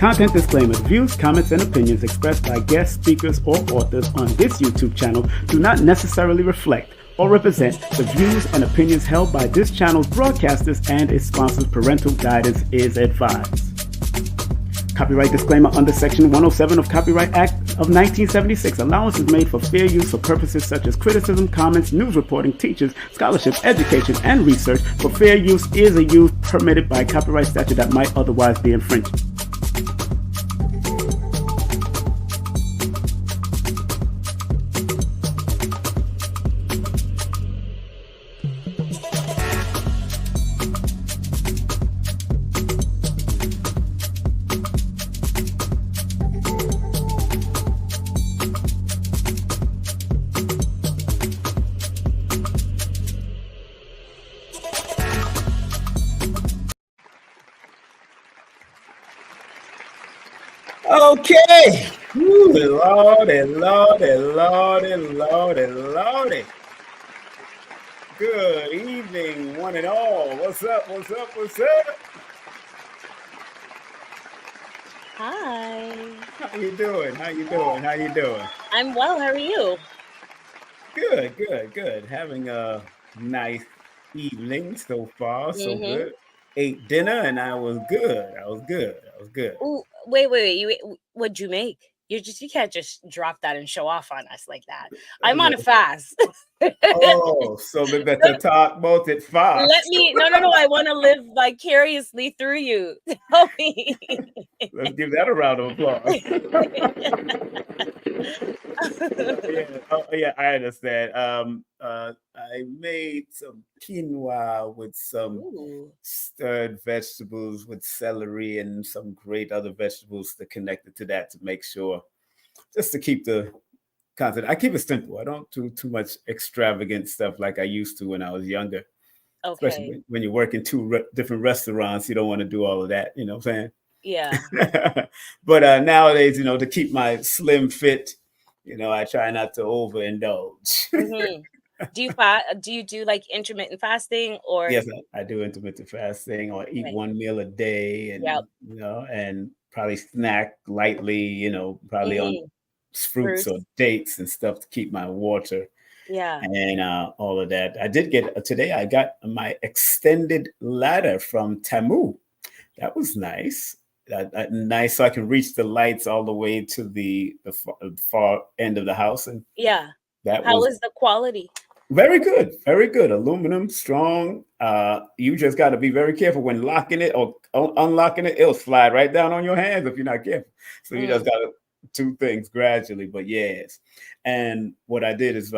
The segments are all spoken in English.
Content disclaimer. Views, comments, and opinions expressed by guest speakers or authors on this YouTube channel do not necessarily reflect or represent the views and opinions held by this channel's broadcasters and its sponsors. Parental guidance is advised. Copyright disclaimer under Section 107 of Copyright Act of 1976. Allowance is made for fair use for purposes such as criticism, comments, news reporting, teachers, scholarship, education, and research. For fair use is a use permitted by copyright statute that might otherwise be infringed. Okay. Ooh, Lordy, Lordy, Lordy, Lordy, Lordy. Good evening, one and all. What's up? What's up? What's up? Hi. How you doing? How you doing? How you doing? I'm well. How are you? Good, good, good. Having a nice evening so far. So good. Ate dinner and I was good. I was good. I was good. Ooh, wait. What'd you make? You can't just drop that and show off on us like that. I'm on a fast. Oh, so we better talk about it fast. No. I want to live vicariously through you. Tell me. Let's give that a round of applause. Yeah, I understand. I made some quinoa with some stirred vegetables with celery and some great other vegetables that connected to that to make sure, just to keep the content. I keep it simple. I don't do too much extravagant stuff like I used to when I was younger. Okay. Especially when you work in two different restaurants, you don't want to do all of that. You know what I'm saying? Yeah. But nowadays, to keep my slim fit, I try not to overindulge. Do you do like intermittent fasting or? Yes, I do intermittent fasting or eat one meal a day and, and probably snack lightly, probably on fruits or dates and stuff to keep my water. Yeah. And all of that. I did get today. I got my extended ladder from Temu. That was nice. Nice, so I can reach the lights all the way to the far end of the house. And how was the quality? Very good, very good. Aluminum, strong. You just got to be very careful when locking it or unlocking it. It'll slide right down on your hands if you're not careful. So you just got to do things gradually. But yes, and what I did is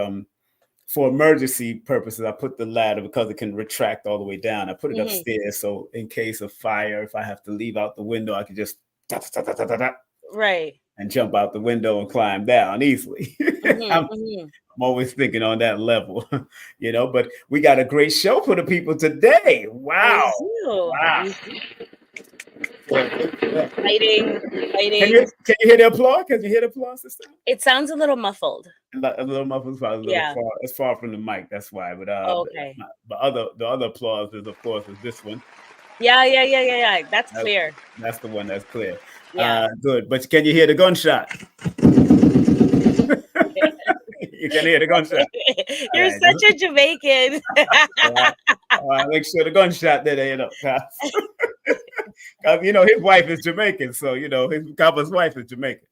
for emergency purposes, I put the ladder because it can retract all the way down. I put it upstairs, so in case of fire, if I have to leave out the window, I can just right and jump out the window and climb down easily. I'm always thinking on that level, But we got a great show for the people today. Wow! Wow! Fighting. Can you hear the applause? Can you hear the applause this time? It sounds a little muffled. A little muffled, probably a little far. It's far from the mic. That's why. But okay. The other applause is, of course, is this one. Yeah. That's clear. That's the one that's clear. Yeah. Good. But can you hear the gunshot? You can hear the gunshot. You're such a Jamaican. Make sure the gunshot there, Because his wife is Jamaican, so his Kaba's wife is Jamaican.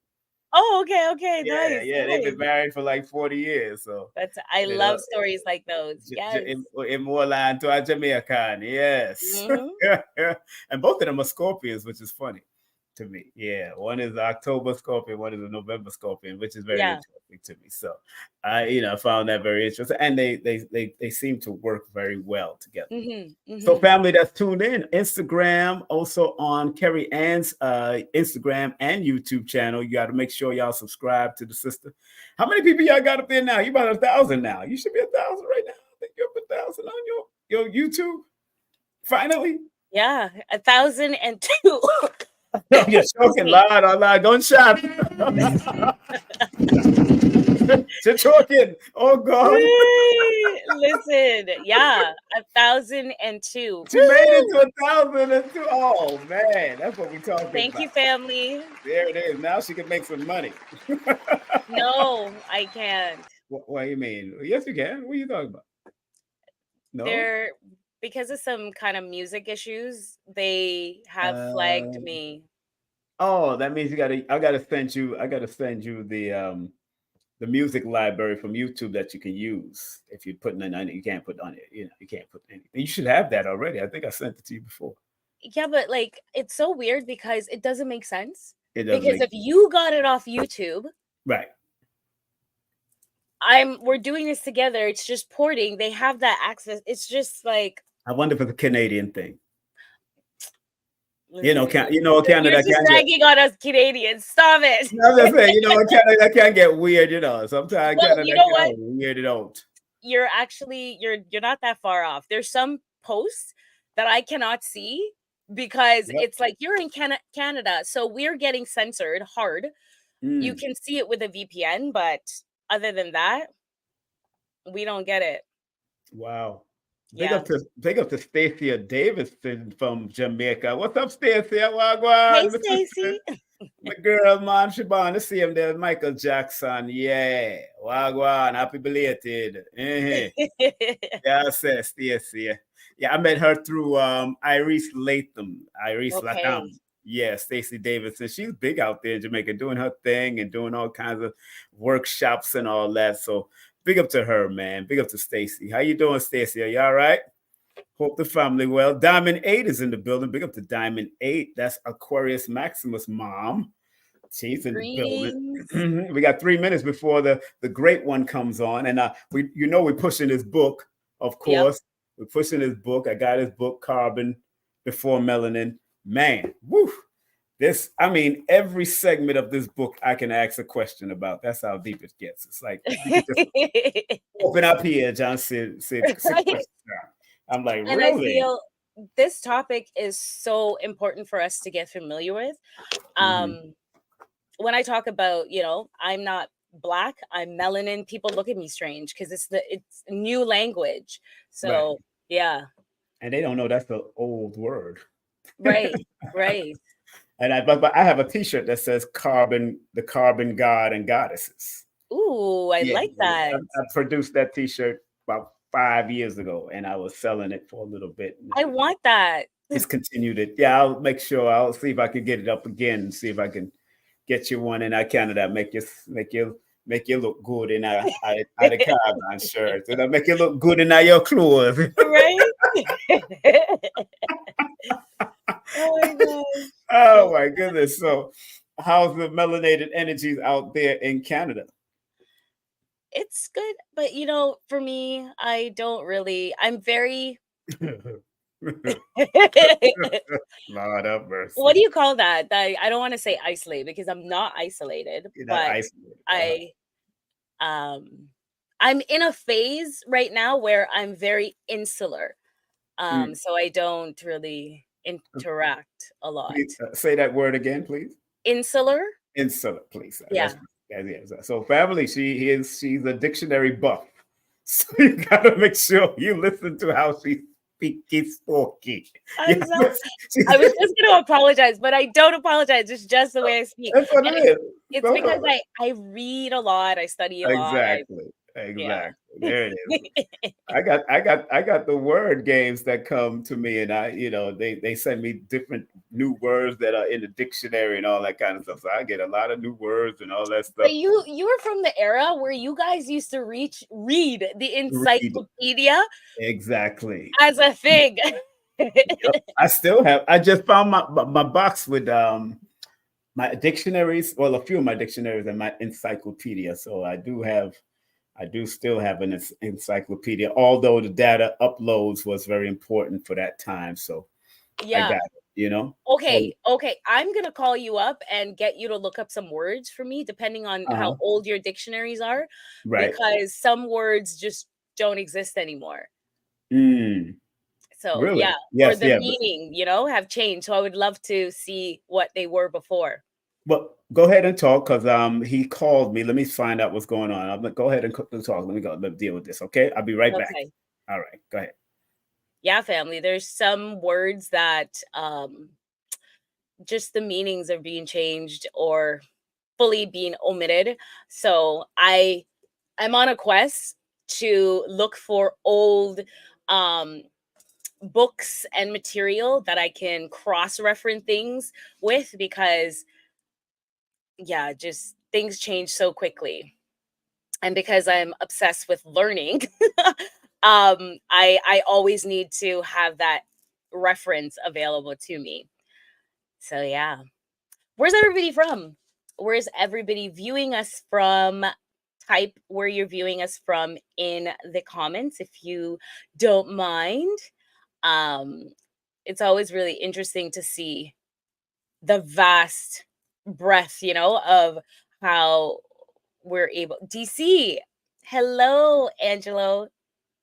Oh, okay, nice. Yeah, they've been married for like 40 years. So I love stories like those. Yes. In more line to a Jamaican, yes. And both of them are Scorpions, which is funny to me. Yeah, one is October Scorpion, one is a November Scorpion, which is very interesting to me. So I found that very interesting, and they seem to work very well together. So family that's tuned in, Instagram, also on Kerry Ann's Instagram and YouTube channel. You got to make sure y'all subscribe to the sister. How many people y'all got up there now? You about 1,000 now. You should be 1,000 right now. I think you're up 1,000 on your YouTube. Finally. Yeah, 1,002. You're choking loud. Gunshot. She's talking. Oh God. Listen, yeah, 1,002. She made it to 1,002. Oh man, that's what we're talking Thank about. you, family. There it is. Now she can make some money. No, I can't. What do you mean? Yes, you can. What are you talking about? No. They're because of some kind of music issues, they have flagged me. Oh, that means I gotta send you the music library from YouTube that you can use. If you're putting it on it, you can't put on it, you can't put anything. You should have that already. I think I sent it to you before. Yeah, but like it's so weird because it doesn't make sense. It doesn't because if you got it off YouTube, right. We're doing this together. It's just porting. They have that access. It's just like I wonder if it's a Canadian thing. Listen, Canada. You're just dragging on us Canadians. Stop it. I'm just saying, Canada can get weird. Sometimes Well, Canada you know what? Weird it out. You're actually you're not that far off. There's some posts that I cannot see because it's like you're in Canada, so we're getting censored hard. You can see it with a VPN, but other than that, we don't get it. Wow. Big up to Stacia Davidson from Jamaica. What's up, Stacia? Hey, Stacy. My girl, man, she born to see him there. Michael Jackson. Yeah. Wagwan. Happy belated. Yeah, says Stacia. Yeah, I met her through Iris Latham. Latham. Yeah, Stacey Davidson. She's big out there in Jamaica doing her thing and doing all kinds of workshops and all that. So big up to her, man. Big up to Stacy. How you doing, Stacy? Are you all right? Hope the family well. Diamond 8 is in the building. Big up to Diamond 8. That's Aquarius Maximus' mom. She's in the building. We got 3 minutes before the great one comes on. And we're pushing his book, of course. Yep. We're pushing his book. I got his book, Carbon Before Melanin. Man, woo. Every segment of this book I can ask a question about. That's how deep it gets. It's like you just open up here, John. I'm like, and really? I feel this topic is so important for us to get familiar with. When I talk about, I'm not Black, I'm melanin, people look at me strange because it's new language. So yeah. And they don't know that's the old word. Right. And I have a T-shirt that says the carbon god and goddesses. Ooh, I like that. I produced that T-shirt about 5 years ago, and I was selling it for a little bit. I want that. Discontinued it. Yeah, I'll make sure. I'll see if I can get it up again and see if I can get you one in Canada. Make you look good in a carbon shirt. It'll make you look good in your clothes. Right. Oh my God. Oh my goodness. So how's the melanated energies out there in Canada? It's good, but for me, I'm very Lord of mercy. What do you call that? I don't want to say isolated because I'm not isolated. You're not isolated. I'm in a phase right now where I'm very insular. So I don't really interact a lot. Please, say that word again, please. Insular, please. Yeah. So family, she's a dictionary buff. So you gotta make sure you listen to how she speaks. I was just gonna apologize, but I don't apologize. It's just the way I speak. That's what it is. It's because I read a lot, I study a lot. Exactly. Yeah. There it is. I got the word games that come to me, and they send me different new words that are in the dictionary and all that kind of stuff. So I get a lot of new words and all that stuff. But you were from the era where you guys used to read the encyclopedia. Exactly. As a thing. Yep. I still have. I just found my box with my dictionaries. Well, a few of my dictionaries and my encyclopedia. So I do still have an encyclopedia, although the data uploads was very important for that time. So yeah, I got it, Okay. I'm going to call you up and get you to look up some words for me, depending on how old your dictionaries are. Right. Because some words just don't exist anymore. So really? Or the meaning, have changed. So I would love to see what they were before. But go ahead and talk, because he called me. Let me find out what's going on. I'm like, go ahead and talk. Let me go deal with this. Okay, I'll be right back. All right, go ahead. Yeah, family. There's some words that just the meanings are being changed or fully being omitted. So I'm on a quest to look for old books and material that I can cross-reference things with, because yeah, just things change so quickly. And because I'm obsessed with learning, I always need to have that reference available to me. So yeah. Where's everybody from? Where's everybody viewing us from? Type where you're viewing us from in the comments if you don't mind. It's always really interesting to see the vast breadth, of how we're able. DC, hello, Angelo.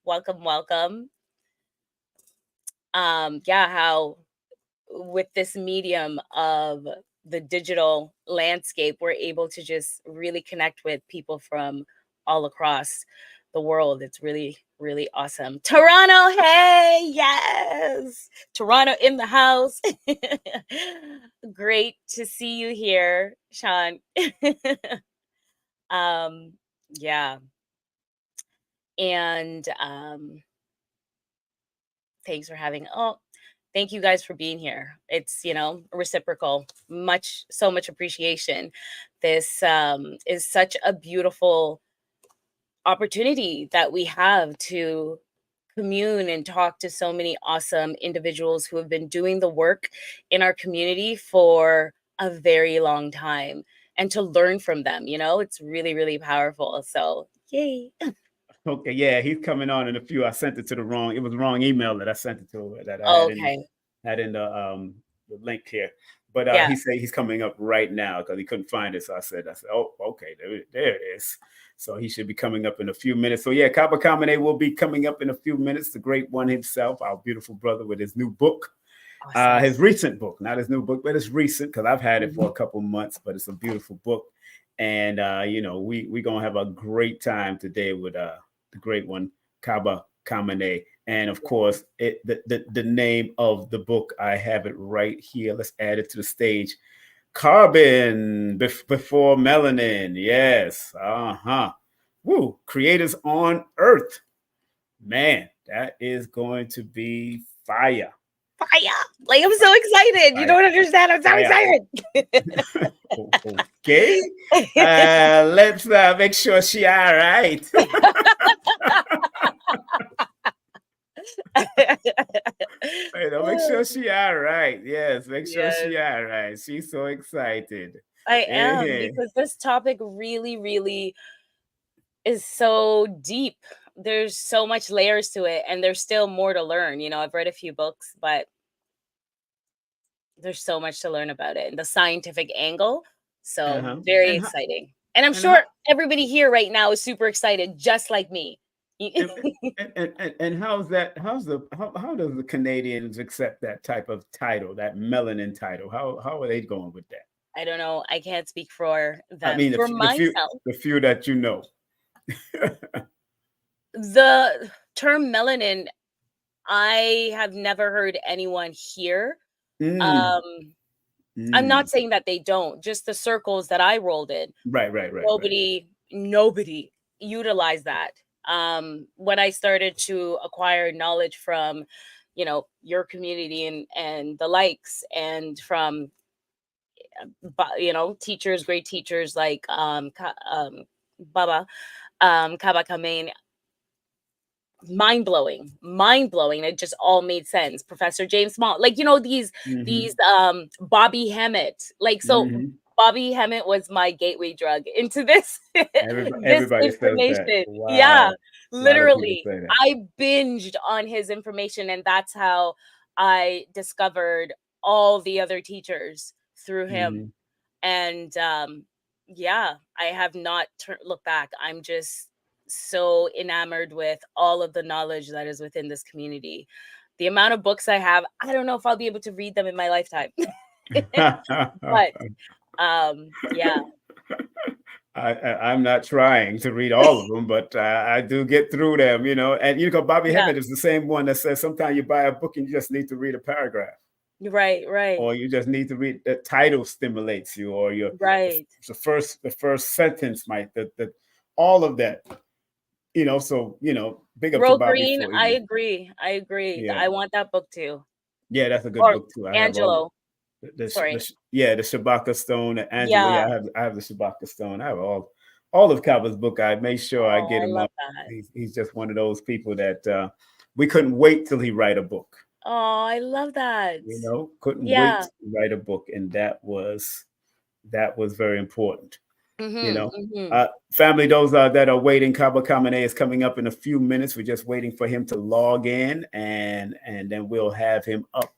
Welcome. Yeah, how with this medium of the digital landscape, we're able to just really connect with people from all across the world. It's really, really awesome. Toronto, hey, yes. Toronto in the house. Great to see you here, Sean. Yeah. And thanks for having thank you guys for being here. It's, reciprocal. So much appreciation. This is such a beautiful opportunity that we have to commune and talk to so many awesome individuals who have been doing the work in our community for a very long time, and to learn from them. It's really, really powerful. So yay. Okay, yeah, he's coming on in a few. I sent it to the wrong email that I sent it to, that I had in the link here. But he said he's coming up right now because he couldn't find it. So I said, oh, okay, there it is. So he should be coming up in a few minutes. So yeah, Kaba Kamene will be coming up in a few minutes. The great one himself, our beautiful brother, with his new book. Awesome. His recent book, not his new book, but it's recent because I've had it for a couple months, but it's a beautiful book. And, we're going to have a great time today with the great one, Kaba Kamene. And of course, the name of the book, I have it right here. Let's add it to the stage. Carbon before melanin. Yes. Woo. Creators on Earth. Man, that is going to be fire. Like, I'm so excited. You don't understand. I'm so excited. Okay. Let's make sure she all right. Make sure she all right. Yes, make sure she all right. She's so excited. I am, because this topic really, really is so deep. There's so much layers to it, and there's still more to learn. I've read a few books, but there's so much to learn about it and the scientific angle. So very exciting. And I'm sure everybody here right now is super excited, just like me. And how does the Canadians accept that type of title, that melanin title? How are they going with that? I don't know. I can't speak for them. I mean, for myself, the few that you know. The term melanin, I have never heard anyone here. I'm not saying that they don't, just the circles that I rolled in. Right. Nobody utilized that. When I started to acquire knowledge from, your community and the likes, and from, teachers, great teachers like Kaba Kamene. Mind-blowing. It just all made sense. Professor James Small, like, these Bobby Hemmett, like, so Bobby Hemmett was my gateway drug into this. Everybody information. Says that. Wow. Yeah, literally, I binged on his information, and that's how I discovered all the other teachers through him. And I have not looked back. I'm just so enamored with all of the knowledge that is within this community. The amount of books I have, I don't know if I'll be able to read them in my lifetime. But Yeah. I'm not trying to read all of them, but I do get through them, you know. And Bobby Hemmett is the same one that says sometimes you buy a book and you just need to read a paragraph. Right. Or you just need to read the title stimulates you, or right. The first sentence might all of that, So big up Roll to Bobby Green. for I agree. Yeah. I want that book too. Yeah, that's a good book too. I Angelo. have all Sorry. the Shabaka stone, Angelo. Yeah, I have the Shabaka stone. I have all of Kaba's book. I made sure I get him up. He's just one of those people that we couldn't wait till he write a book. Oh, I love that. Couldn't wait to write a book, and that was very important. Family, those that are waiting, Kaba Kamene is coming up in a few minutes. We're just waiting for him to log in, and then we'll have him up,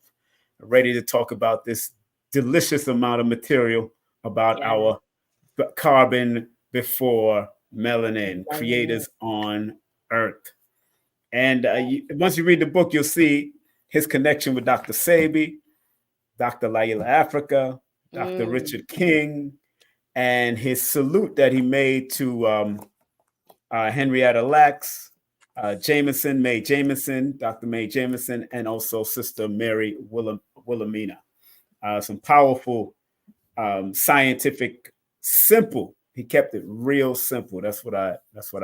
ready to talk about this delicious amount of material about our carbon before melanin, creators on Earth. And once you read the book, you'll see his connection with Dr. Sebi, Dr. Laila Africa, Dr. Richard King, and his salute that he made to Henrietta Lacks, Mae Jameson, Dr. Mae Jameson, and also Sister Mary Wilhelmina. Some powerful, scientific, simple. He kept it real simple. That's what I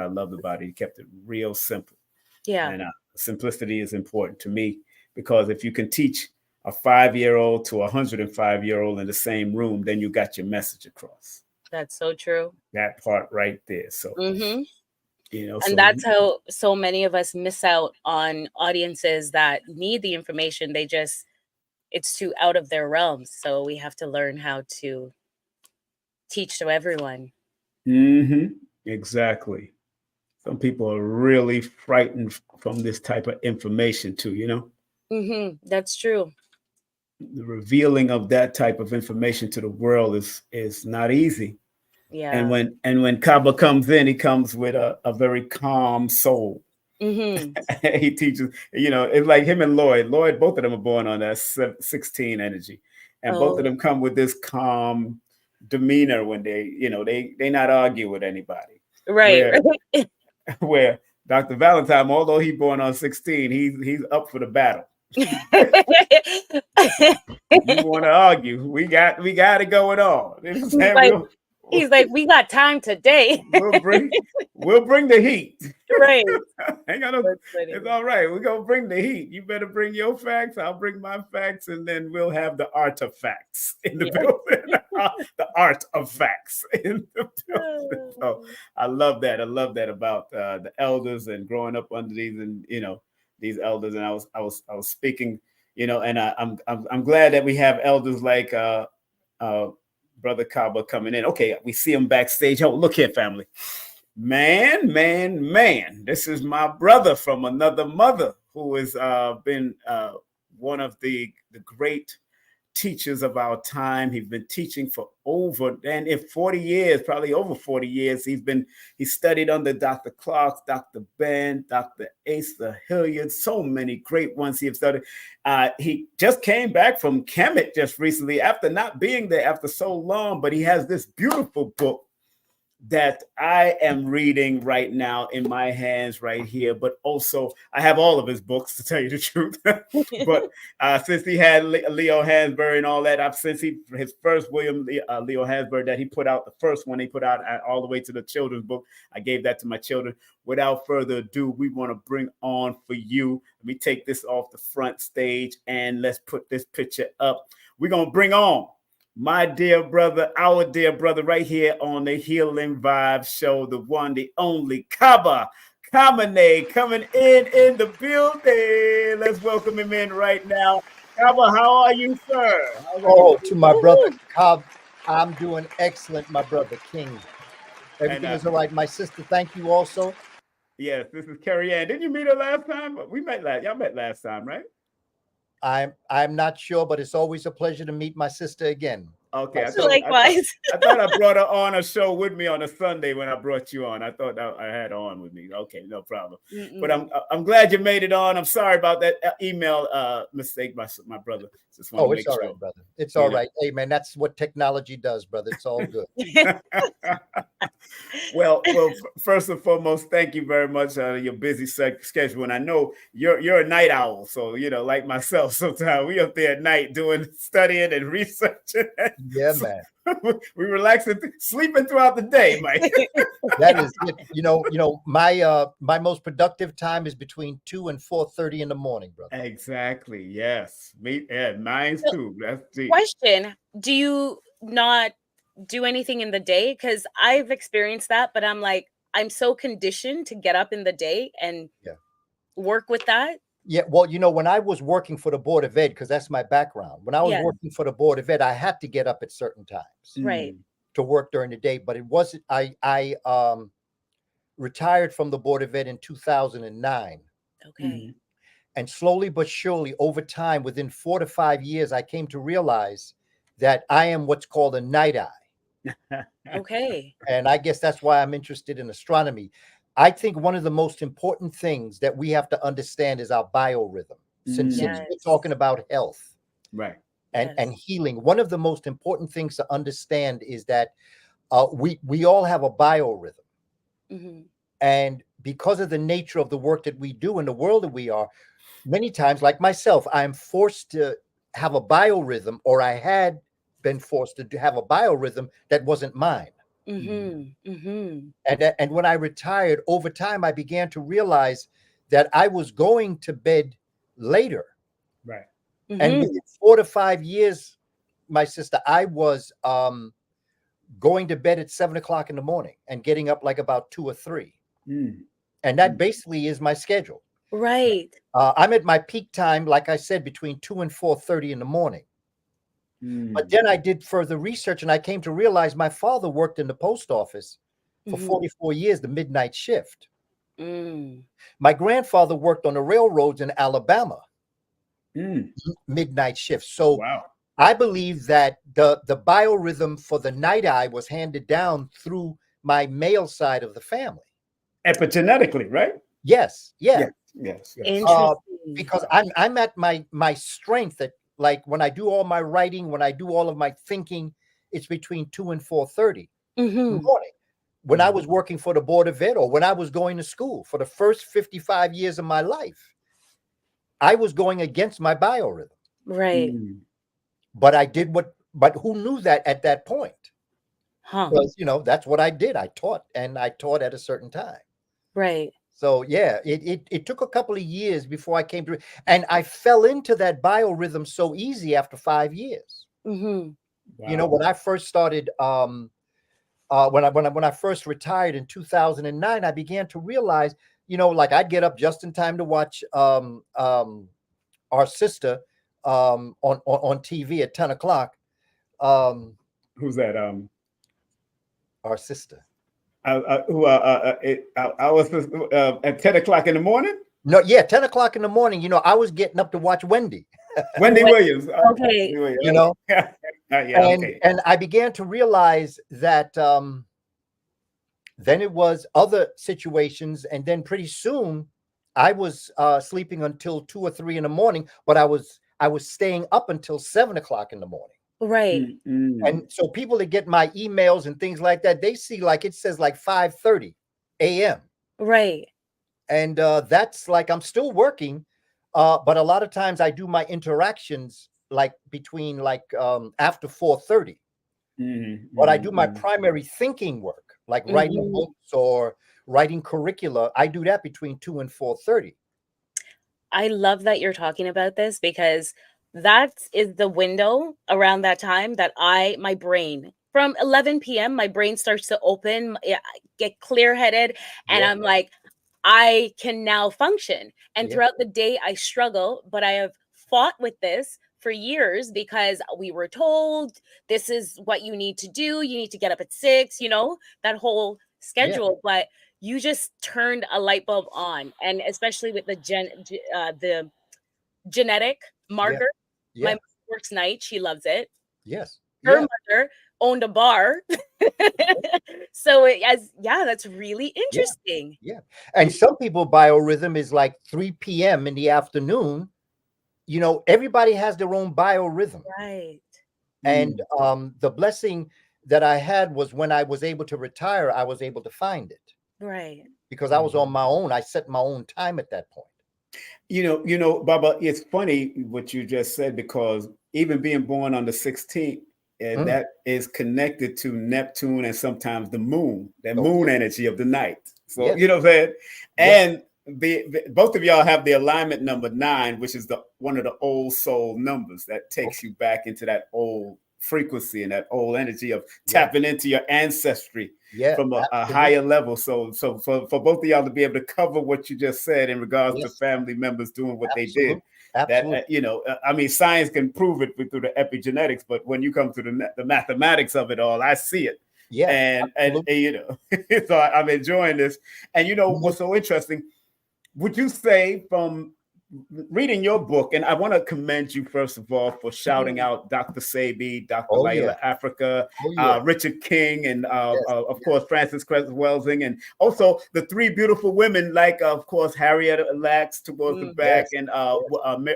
loved about it. He kept it real simple. Yeah. And simplicity is important to me, because if you can teach a 5-year-old to a 105-year-old in the same room, then you got your message across. That's so true. That part right there. So, and that's how so many of us miss out on audiences that need the information. It's too out of their realms. So we have to learn how to teach to everyone. Exactly. Some people are really frightened from this type of information too, That's true. The revealing of that type of information to the world is not easy. Yeah. And when Kaba comes in, he comes with a very calm soul. He teaches, it's like him and Lloyd. Lloyd, both of them are born on that 16 energy. And both of them come with this calm demeanor when they not argue with anybody. Right. Where Dr. Valentine, although he's born on 16, he's up for the battle. You want to argue? We got it going on. He's like, we got time today. we'll bring the heat. Right. It's all right. We're gonna bring the heat. You better bring your facts. I'll bring my facts, and then we'll have the artifacts in the building. The art of facts in the building. So I love that. I love that about the elders and growing up under these, and these elders. And I was speaking, and I'm glad that we have elders like Brother Kaba coming in. Okay, we see him backstage. Oh, look here, family. Man. This is my brother from another mother who has been one of the great teachers of our time. He's been teaching for over 40 years, probably over 40 years. He studied under Dr. Clark, Dr. Ben, Dr. Asa Hilliard, so many great ones he has studied. He just came back from Kemet just recently after not being there after so long, but he has this beautiful book that I am reading right now in my hands right here, but also I have all of his books, to tell you the truth. But since he had Leo Hansberry and all that, his first William Leo Hansberry that he put out, the first one he put out all the way to the children's book, I gave that to my children. Without further ado, we want to bring on for you. Let me take this off the front stage and let's put this picture up. We're going to bring on my dear brother, our dear brother, right here on the Healing Vybez Show, the one, the only Kaba Kamene coming in the building. Let's welcome him in right now. Kaba, how are you, sir? To my brother Kaba, I'm doing excellent, my brother King. Everything is all right. My sister, thank you also. Yes, this is Carrie Ann. Didn't you meet her last time? Y'all met last time, right? I'm not sure, but it's always a pleasure to meet my sister again. Okay, Likewise. I thought I brought her on a show with me on a Sunday when I brought you on. I thought I had her on with me. Okay, no problem. But I'm glad you made it on. I'm sorry about that email mistake, my brother. Just want to make all sure. right, brother. It's all right. Hey, man, that's what technology does, brother. It's all good. Well, first and foremost, thank you very much on your busy schedule. And I know you're a night owl, so like myself, sometimes we up there at night doing studying and researching. Yeah, man. We relaxing, sleeping throughout the day, Mike. That is it. My most productive time is between 2 and 4:30 in the morning, brother. Exactly. Yes. Mine's too. That's deep. Question: do you not do anything in the day? Because I've experienced that, but I'm so conditioned to get up in the day and work with that. Yeah, well, when I was working for the Board of Ed, because that's my background, when I was working for the Board of Ed, I had to get up at certain times, right, to work during the day. But it wasn't. I retired from the Board of Ed in 2009. Okay. And slowly but surely, over time, within 4 to 5 years, I came to realize that I am what's called a night eye. Okay. And I guess that's why I'm interested in astronomy. I think one of the most important things that we have to understand is our biorhythm. Since we're talking about health, right, and healing, one of the most important things to understand is that we all have a biorhythm. And because of the nature of the work that we do in the world that we are, many times, like myself, I'm forced to have a biorhythm, or I had been forced to have a biorhythm that wasn't mine. And when I retired, over time, I began to realize that I was going to bed later. Right. And within 4 to 5 years, my sister, I was going to bed at 7 o'clock in the morning and getting up like about 2 or 3. And that basically is my schedule. Right. I'm at my peak time, like I said, between 2 and 4:30 in the morning. But then I did further research, and I came to realize my father worked in the post office for 44 years, the midnight shift. My grandfather worked on the railroads in Alabama, midnight shift. So I believe that the biorhythm for the night eye was handed down through my male side of the family. Epigenetically, right? Yes. Yes. Because I'm at my strength at, like, when I do all my writing, when I do all of my thinking, it's between 2 and 4:30 in the morning. When I was working for the Board of Ed, or when I was going to school for the first 55 years of my life, I was going against my biorhythm. Right. But I did but who knew that at that point? Because, that's what I did. I taught at a certain time. Right. So it took a couple of years before I came to, and I fell into that biorhythm so easy after 5 years. When I first started, when I first retired in 2009, I began to realize, like, I'd get up just in time to watch our sister on TV at 10 o'clock. Who's that? Our sister. I was at 10 o'clock in the morning. No, 10 o'clock in the morning. I was getting up to watch Wendy. Wendy Williams. Okay. And I began to realize that then it was other situations, and then pretty soon I was sleeping until 2 or 3 in the morning, but I was staying up until 7 o'clock in the morning. Right. And so people that get my emails and things like that, they see, like, it says like 5:30 a.m. Right. And that's like, I'm still working, but a lot of times I do my interactions like between after 4:30. But I do my primary thinking work, like writing books or writing curricula. I do that between 2 and 4:30. I love that you're talking about this, because that is the window around that time that my brain, from 11 p.m., my brain starts to open, get clear-headed, and I'm like, I can now function. And throughout the day, I struggle, but I have fought with this for years, because we were told this is what you need to do. You need to get up at 6, that whole schedule. But you just turned a light bulb on, and especially with the genetic marker. My mom works night. She loves it. Yes. her mother owned a bar. So that's really interesting. Yeah. And some people biorhythm is like 3 p.m. in the afternoon. You know, everybody has their own biorhythm. Right. And the blessing that I had was when I was able to retire, I was able to find it. Right. Because I was on my own. I set my own time at that point. You know, Baba, it's funny what you just said, because even being born on the 16th, that is connected to Neptune and sometimes the moon, that moon energy of the night. So, you know what I'm saying? And both of y'all have the alignment number 9, which is one of the old soul numbers that takes you back into that old frequency and that old energy of tapping into your ancestry from a higher level. So for both of y'all to be able to cover what you just said in regards to family members doing what they did, that you know, I mean, science can prove it through the epigenetics, but when you come to the mathematics of it all, I see it. And you know, so I'm enjoying this. And you know what's so interesting? Would you say, from reading your book, and I want to commend you first of all for shouting out Dr. Sabi, Dr. Layla Africa, Richard King, and of course Francis Cress Welsing, and also the 3 beautiful women like of course Harriet Lacks towards the back, and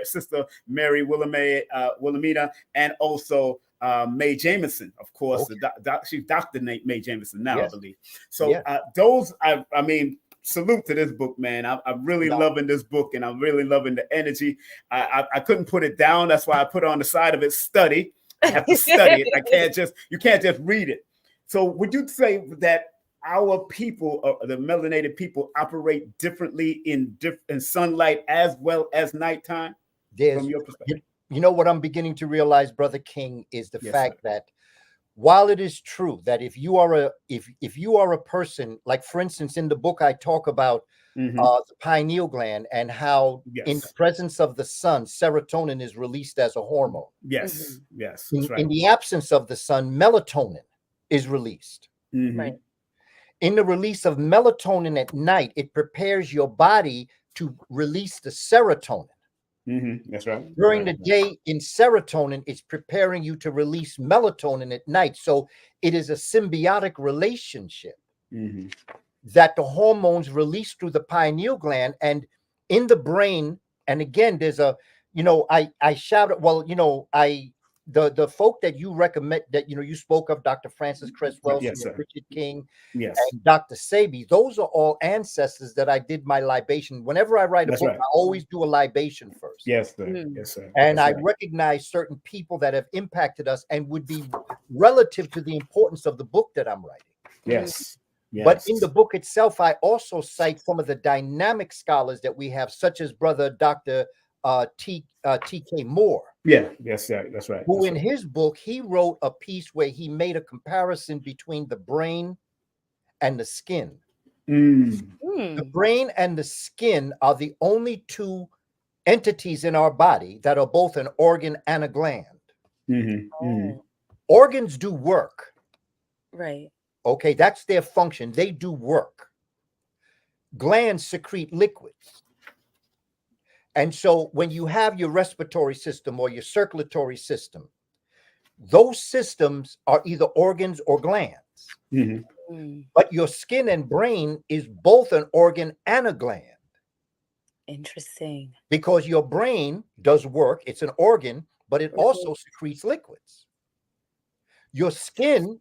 Sister Mary Wilhelmina, and also Mae Jameson, of course. She's Dr. Mae Jameson now, I believe. So those, I mean, salute to this book, man. I'm really loving this book, and I'm really loving the energy. I couldn't put it down. That's why I put on the side of it, study. I have to study it. You can't just read it. So would you say that our people, the melanated people, operate differently in sunlight as well as nighttime? From your perspective? You know what I'm beginning to realize, Brother King, is the fact that while it is true that if you are a person, like for instance in the book I talk about the pineal gland and how in the presence of the sun serotonin is released as a hormone. Yes, that's right. In the absence of the sun, melatonin is released. Right. In the release of melatonin at night, it prepares your body to release the serotonin. That's right. During the day, in serotonin, it's preparing you to release melatonin at night. So it is a symbiotic relationship that the hormones release through the pineal gland and in the brain. And again, there's a, you know, I shouted, well, you know, the folk that you recommend, that, you know, you spoke of, Dr. Francis Cress Welsing, Richard King, and Dr. Sabi, those are all ancestors that I did my libation. Whenever I write a book, I always do a libation first. Yes, sir. Yes, sir. And I recognize certain people that have impacted us and would be relative to the importance of the book that I'm writing. Yes. But in the book itself, I also cite some of the dynamic scholars that we have, such as Brother Dr. T.K. Moore. Yes, that's right. Who in his book, he wrote a piece where he made a comparison between the brain and the skin. The brain and the skin are the only 2 entities in our body that are both an organ and a gland. Organs do work. Right. Okay, that's their function. They do work. Glands secrete liquids. And so when you have your respiratory system or your circulatory system, those systems are either organs or glands. But your skin and brain is both an organ and a gland. Interesting. Because your brain does work. It's an organ, but it also secretes liquids. Your skin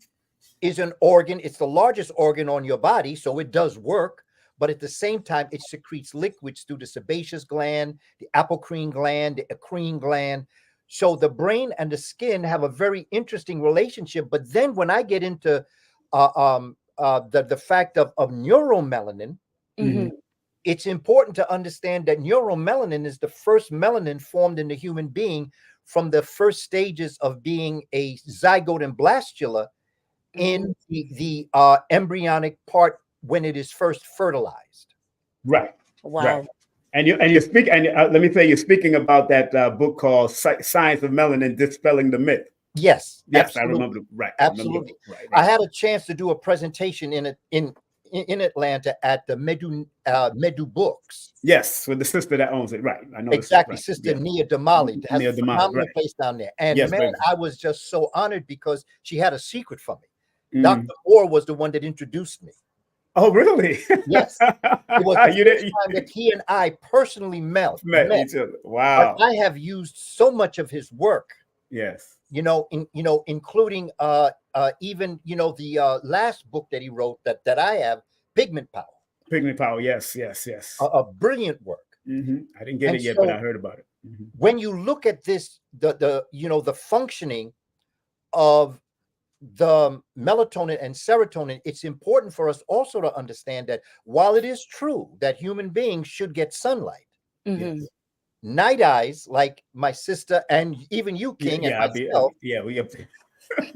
is an organ. It's the largest organ on your body, so it does work. But at the same time, it secretes liquids through the sebaceous gland, the apocrine gland, the eccrine gland. So the brain and the skin have a very interesting relationship. But then when I get into the fact of neuromelanin, it's important to understand that neuromelanin is the first melanin formed in the human being from the first stages of being a zygote and blastula in the embryonic part when it is first fertilized. Right. Wow. Right. And you're speaking, and let me say, you're speaking about that book called Science of Melanin, Dispelling the Myth. Yes, absolutely. I remember. Right. Absolutely. I had a chance to do a presentation in in Atlanta at the Medu Books. Yes, with the sister that owns it, right? I know Exactly, right. Sister Nia Damali has Nia a Damali, phenomenal right. place down there. And Yes, man, I was just so honored because she had a secret for me. Mm. Dr. Moore was the one that introduced me. Oh, really? Yes. It was the first time that he and I personally met each other. Wow. But I have used so much of his work. Yes. Including even the last book that he wrote that I have, Pigment Power. Pigment Power, yes. A brilliant work. I didn't get it yet, but I heard about it. When you look at this, the functioning of the melatonin and serotonin, it's important for us also to understand that while it is true that human beings should get sunlight, yes, night eyes, like my sister and even you, King, and myself,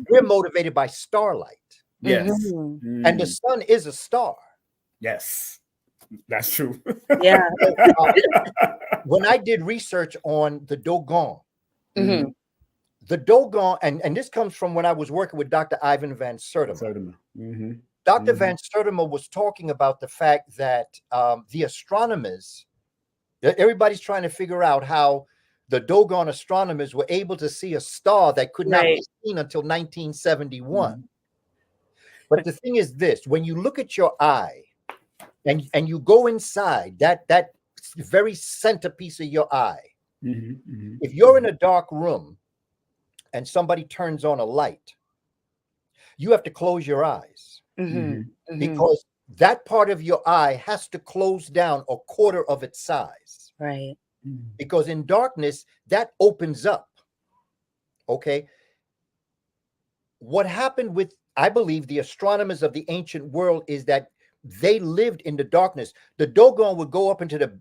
we're motivated by starlight. Yes. And the sun is a star. Yes, that's true. Yeah. When I did research on the Dogon, the Dogon, and this comes from when I was working with Dr. Ivan van Sertima. Dr. Van Sertima was talking about the fact that the astronomers, everybody's trying to figure out how the Dogon astronomers were able to see a star that could not be seen until 1971. But the thing is this, when you look at your eye and you go inside that very centerpiece of your eye, if you're in a dark room and somebody turns on a light, you have to close your eyes because that part of your eye has to close down a quarter of its size. Right. Because in darkness, that opens up. Okay. What happened with, I believe, the astronomers of the ancient world is that they lived in the darkness. The Dogon would go up into the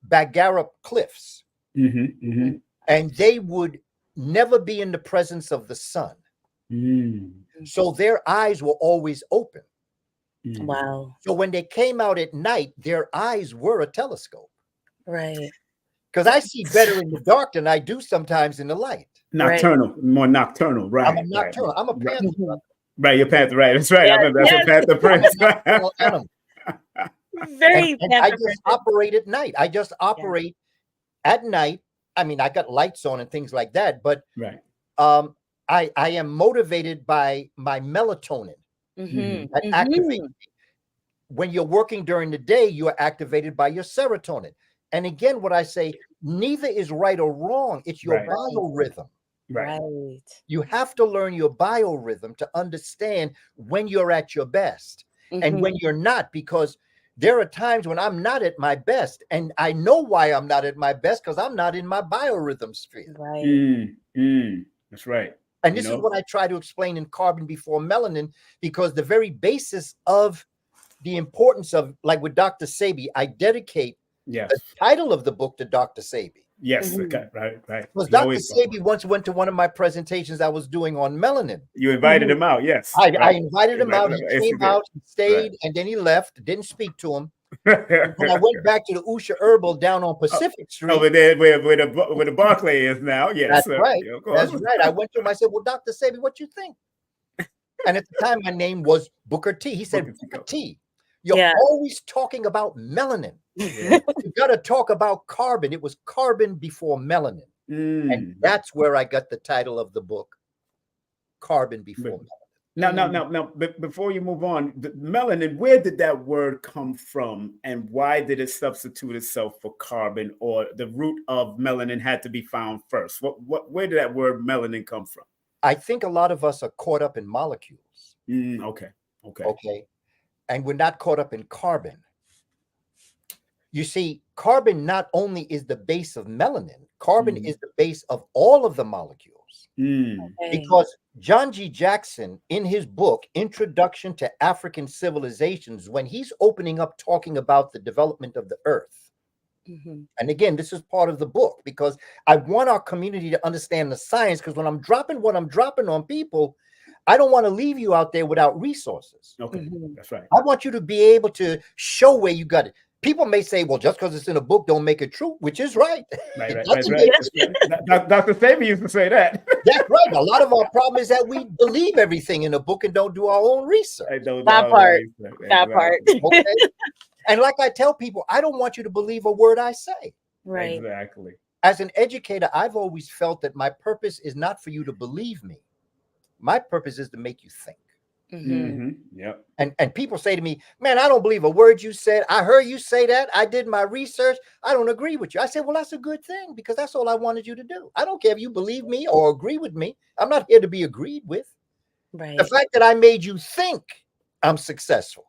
Bagara cliffs, and they would never be in the presence of the sun. So their eyes were always open. Wow. So when they came out at night, their eyes were a telescope. Right. Because I see better in the dark than I do sometimes in the light. Nocturnal, more nocturnal, right? I'm a nocturnal. I'm a panther. Right, you're panther, right? That's right. I remember that's a panther prince. Very and I just operate at night. I just operate at night. I mean, I got lights on and things like that, but I am motivated by my melatonin. That activates me. When you're working during the day, you are activated by your serotonin. And again, what I say, neither is right or wrong. It's your biorhythm. Right. You have to learn your biorhythm to understand when you're at your best and when you're not, because there are times when I'm not at my best, and I know why I'm not at my best, because I'm not in my biorhythm sphere. Right. That's right. And this is what I try to explain in Carbon Before Melanin, because the very basis of the importance of, like with Dr. Sebi, I dedicate the title of the book to Dr. Sebi. Yes, right. Because Dr. Sebi once went to one of my presentations I was was on melanin. You invited him out, yes. I invited him out. He came out, he stayed, and then he left. Didn't speak to him. When I went back to the Usha Herbal down on Pacific Street. Over there where the Barclay is now. Yes. That's right. That's right. I went to him. I said, well, Dr. Sebi, what you think? And at the time, my name was Booker T. He said, Booker T, you're always talking about melanin. You got to talk about carbon. It was Carbon Before Melanin. And that's where I got the title of the book, Carbon Before Melanin. Now, before you move on, the melanin, where did that word come from, and why did it substitute itself for carbon, or the root of melanin had to be found first? Where did that word melanin come from? I think a lot of us are caught up in molecules. Okay. And we're not caught up in carbon. You see, carbon not only is the base of melanin, carbon is the base of all of the molecules. Because John G. Jackson, in his book, Introduction to African Civilizations, when he's opening up talking about the development of the earth, and again, this is part of the book, because I want our community to understand the science, because when I'm dropping what I'm dropping on people, I don't want to leave you out there without resources. Okay, that's right. I want you to be able to show where you got it. People may say, well, just because it's in a book, don't make it true, which is right. Right. Dr. Sebi used to say that. That's right. A lot of our problem is that we believe everything in a book and don't do our own research. That part. Okay? And like I tell people, I don't want you to believe a word I say. Right. Exactly. As an educator, I've always felt that my purpose is not for you to believe me. My purpose is to make you think. Yep. And people say to me, man, I don't believe a word you said. I heard you say that. I did my research. I don't agree with you. I said, well, that's a good thing, because that's all I wanted you to do. I don't care if you believe me or agree with me. I'm not here to be agreed with. Right. The fact that I made you think, I'm successful.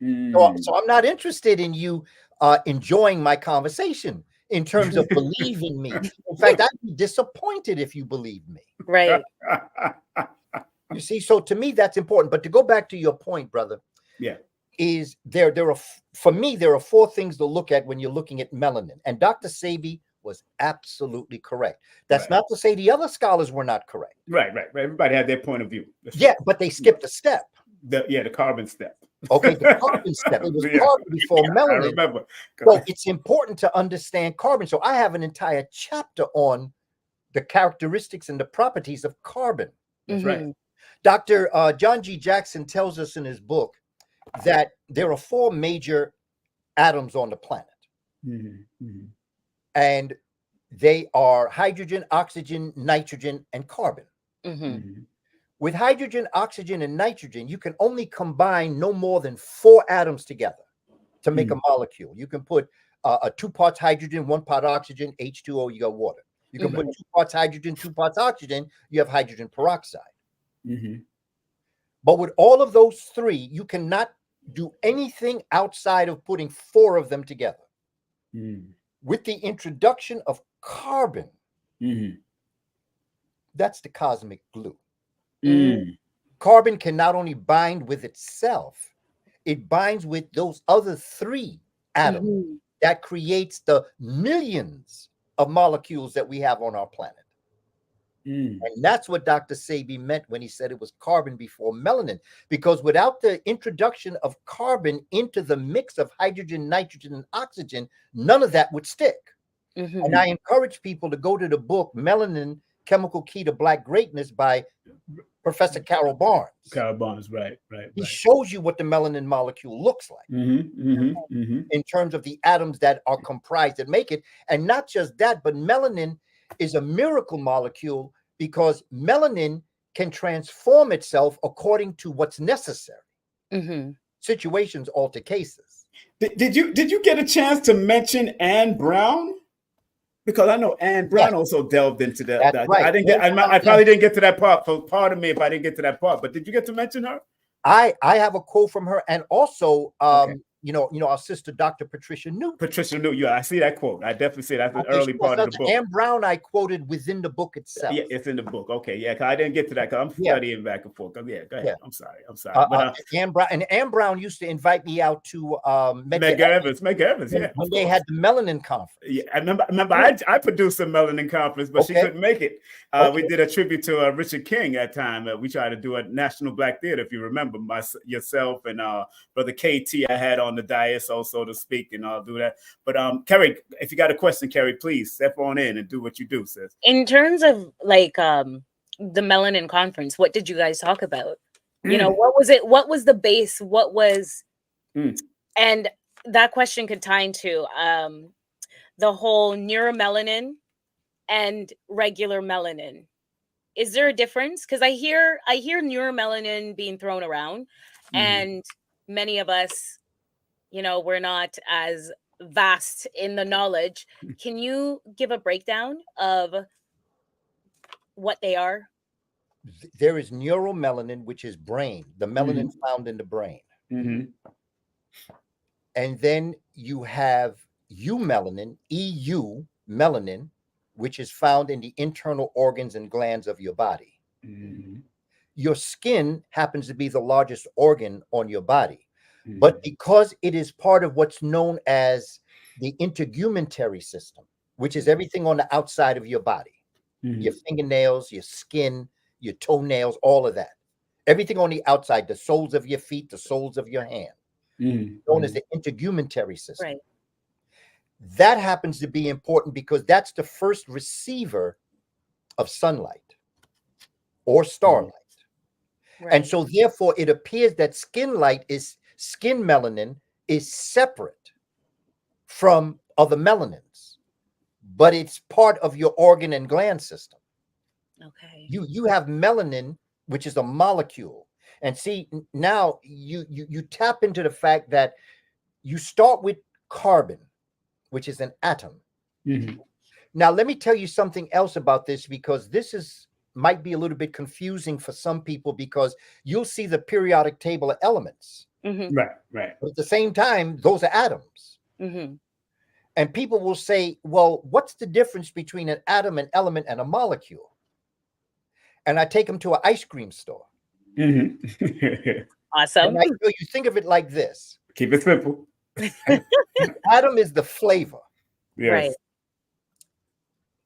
So I'm not interested in you enjoying my conversation in terms of believing me. In fact, I'd be disappointed if you believe me. Right. You see, so to me, that's important. But to go back to your point, brother, is there are, for me, there are 4 things to look at when you're looking at melanin. And Dr. Sebi was absolutely correct. That's not to say the other scholars were not correct. Right. Everybody had their point of view. But they skipped a step. The carbon step. Okay, the carbon step. It was carbon before melanin. I remember. So it's important to understand carbon. So I have an entire chapter on the characteristics and the properties of carbon. That's right. Dr. John G. Jackson tells us in his book that there are 4 major atoms on the planet. And they are hydrogen, oxygen, nitrogen, and carbon. With hydrogen, oxygen, and nitrogen, you can only combine no more than 4 atoms together to make a molecule. You can put 2 parts hydrogen, 1 part oxygen, H2O, you got water. You can put 2 parts hydrogen, 2 parts oxygen, you have hydrogen peroxide. But with all of those 3, you cannot do anything outside of putting 4 of them together. With the introduction of carbon, that's the cosmic glue. Carbon can not only bind with itself, it binds with those other 3 atoms that creates the millions of molecules that we have on our planet. And that's what Dr. Sebi meant when he said it was carbon before melanin, because without the introduction of carbon into the mix of hydrogen, nitrogen, and oxygen, none of that would stick. And I encourage people to go to the book, Melanin, Chemical Key to Black Greatness by Professor Carol Barnes. Right. He shows you what the melanin molecule looks like in terms of the atoms that are comprised that make it. And not just that, but melanin is a miracle molecule because melanin can transform itself according to what's necessary. Situations alter cases. Did you get a chance to mention Anne Brown? Because I know Anne Brown also delved into that. That's right. I probably didn't get to that part. So pardon me if I didn't get to that part. But did you get to mention her? I have a quote from her, and also you know, our sister, Dr. Patricia Newt. Patricia Newt, yeah, I see that quote. I definitely see that's the early part of the book. Anne Brown, I quoted within the book itself. Yeah, it's in the book. Okay, yeah, because I didn't get to that because I'm studying back and forth. Yeah, go ahead. I'm sorry. But, Anne Brown used to invite me out to Medgar Evers, yeah. When they had the Melanin Conference. Yeah, I remember I produced a Melanin Conference, but she couldn't make it. We did a tribute to Richard King that time. We tried to do a National Black Theater, if you remember, yourself and Brother KT I had on the dais also to speak, and I'll do that. But Kerry, if you got a question, Kerry, please step on in and do what you do, sis. In terms of like the Melanin Conference, what did you guys talk about? You know, what was it? What was the base? What was and that question could tie into the whole neuromelanin and regular melanin. Is there a difference? Because I hear neuromelanin being thrown around, and many of us, you know, we're not as vast in the knowledge. Can you give a breakdown of what they are? There is neuromelanin, which is brain, the melanin found in the brain. And then you have eumelanin, melanin, which is found in the internal organs and glands of your body. Your skin happens to be the largest organ on your body. But because it is part of what's known as the integumentary system, which is everything on the outside of your body, your fingernails, your skin, your toenails, all of that, everything on the outside, the soles of your feet, the soles of your hand, known as the integumentary system. Right. That happens to be important because that's the first receiver of sunlight. or starlight. Right. And so therefore it appears that skin melanin is separate from other melanins, but it's part of your organ and gland system. Okay. You have melanin, which is a molecule. And see, now you tap into the fact that you start with carbon, which is an atom. Mm-hmm. Now, let me tell you something else about this, because this might be a little bit confusing for some people, because you'll see the periodic table of elements. Mm-hmm. Right. But at the same time, those are atoms. Mm-hmm. And people will say, well, what's the difference between an atom, an element, and a molecule? And I take them to an ice cream store. Mm-hmm. Awesome. And you think of it like this. Keep it simple. Atom is the flavor. Yes. Right.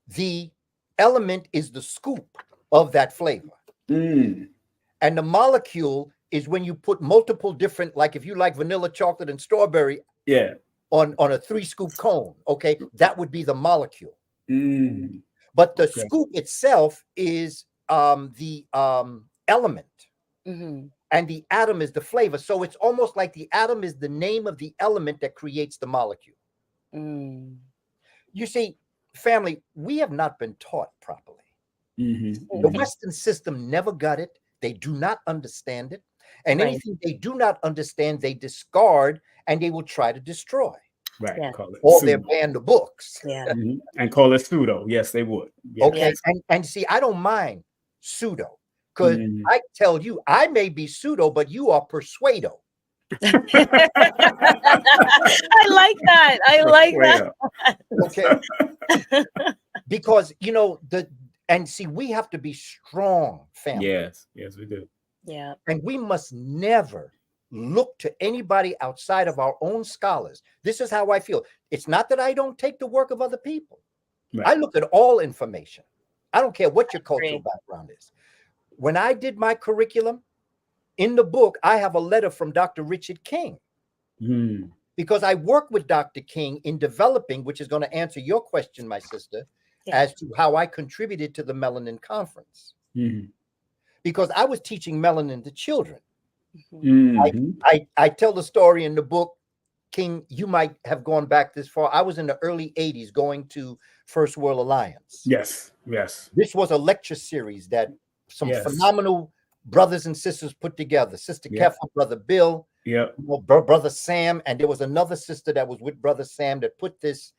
The element is the scoop of that flavor. Mm. And the molecule is when you put multiple different, like if you like vanilla, chocolate, and strawberry on a 3-scoop cone, okay, that would be the molecule. Mm. But the scoop itself is the element. Mm-hmm. And the atom is the flavor. So it's almost like the atom is the name of the element that creates the molecule. Mm. You see, family, we have not been taught properly. Mm-hmm. The Western system never got it. They do not understand it. And anything they do not understand, they discard and they will try to destroy. Right. Yeah. Call it Or pseudo. they ban the books. Yeah. Mm-hmm. And call it pseudo. Yes, they would. Yes. Okay. And see, I don't mind pseudo, because I tell you, I may be pseudo, but you are persuado. I like that. I like that. Okay. Because, you know, and see, we have to be strong, family. Yes, we do. Yeah. And we must never look to anybody outside of our own scholars. This is how I feel. It's not that I don't take the work of other people. Right. I look at all information. I don't care what your cultural background is. When I did my curriculum, in the book, I have a letter from Dr. Richard King. Because I work with Dr. King in developing, which is going to answer your question, my sister, as to how I contributed to the Melanin Conference. Because I was teaching melanin to children. I tell the story in the book. King, you might have gone back this far. I was in the early 80s going to First World Alliance. Yes. This was a lecture series that some phenomenal brothers and sisters put together. Sister Keffa, Brother Bill, Brother Sam, and there was another sister that was with Brother Sam that put this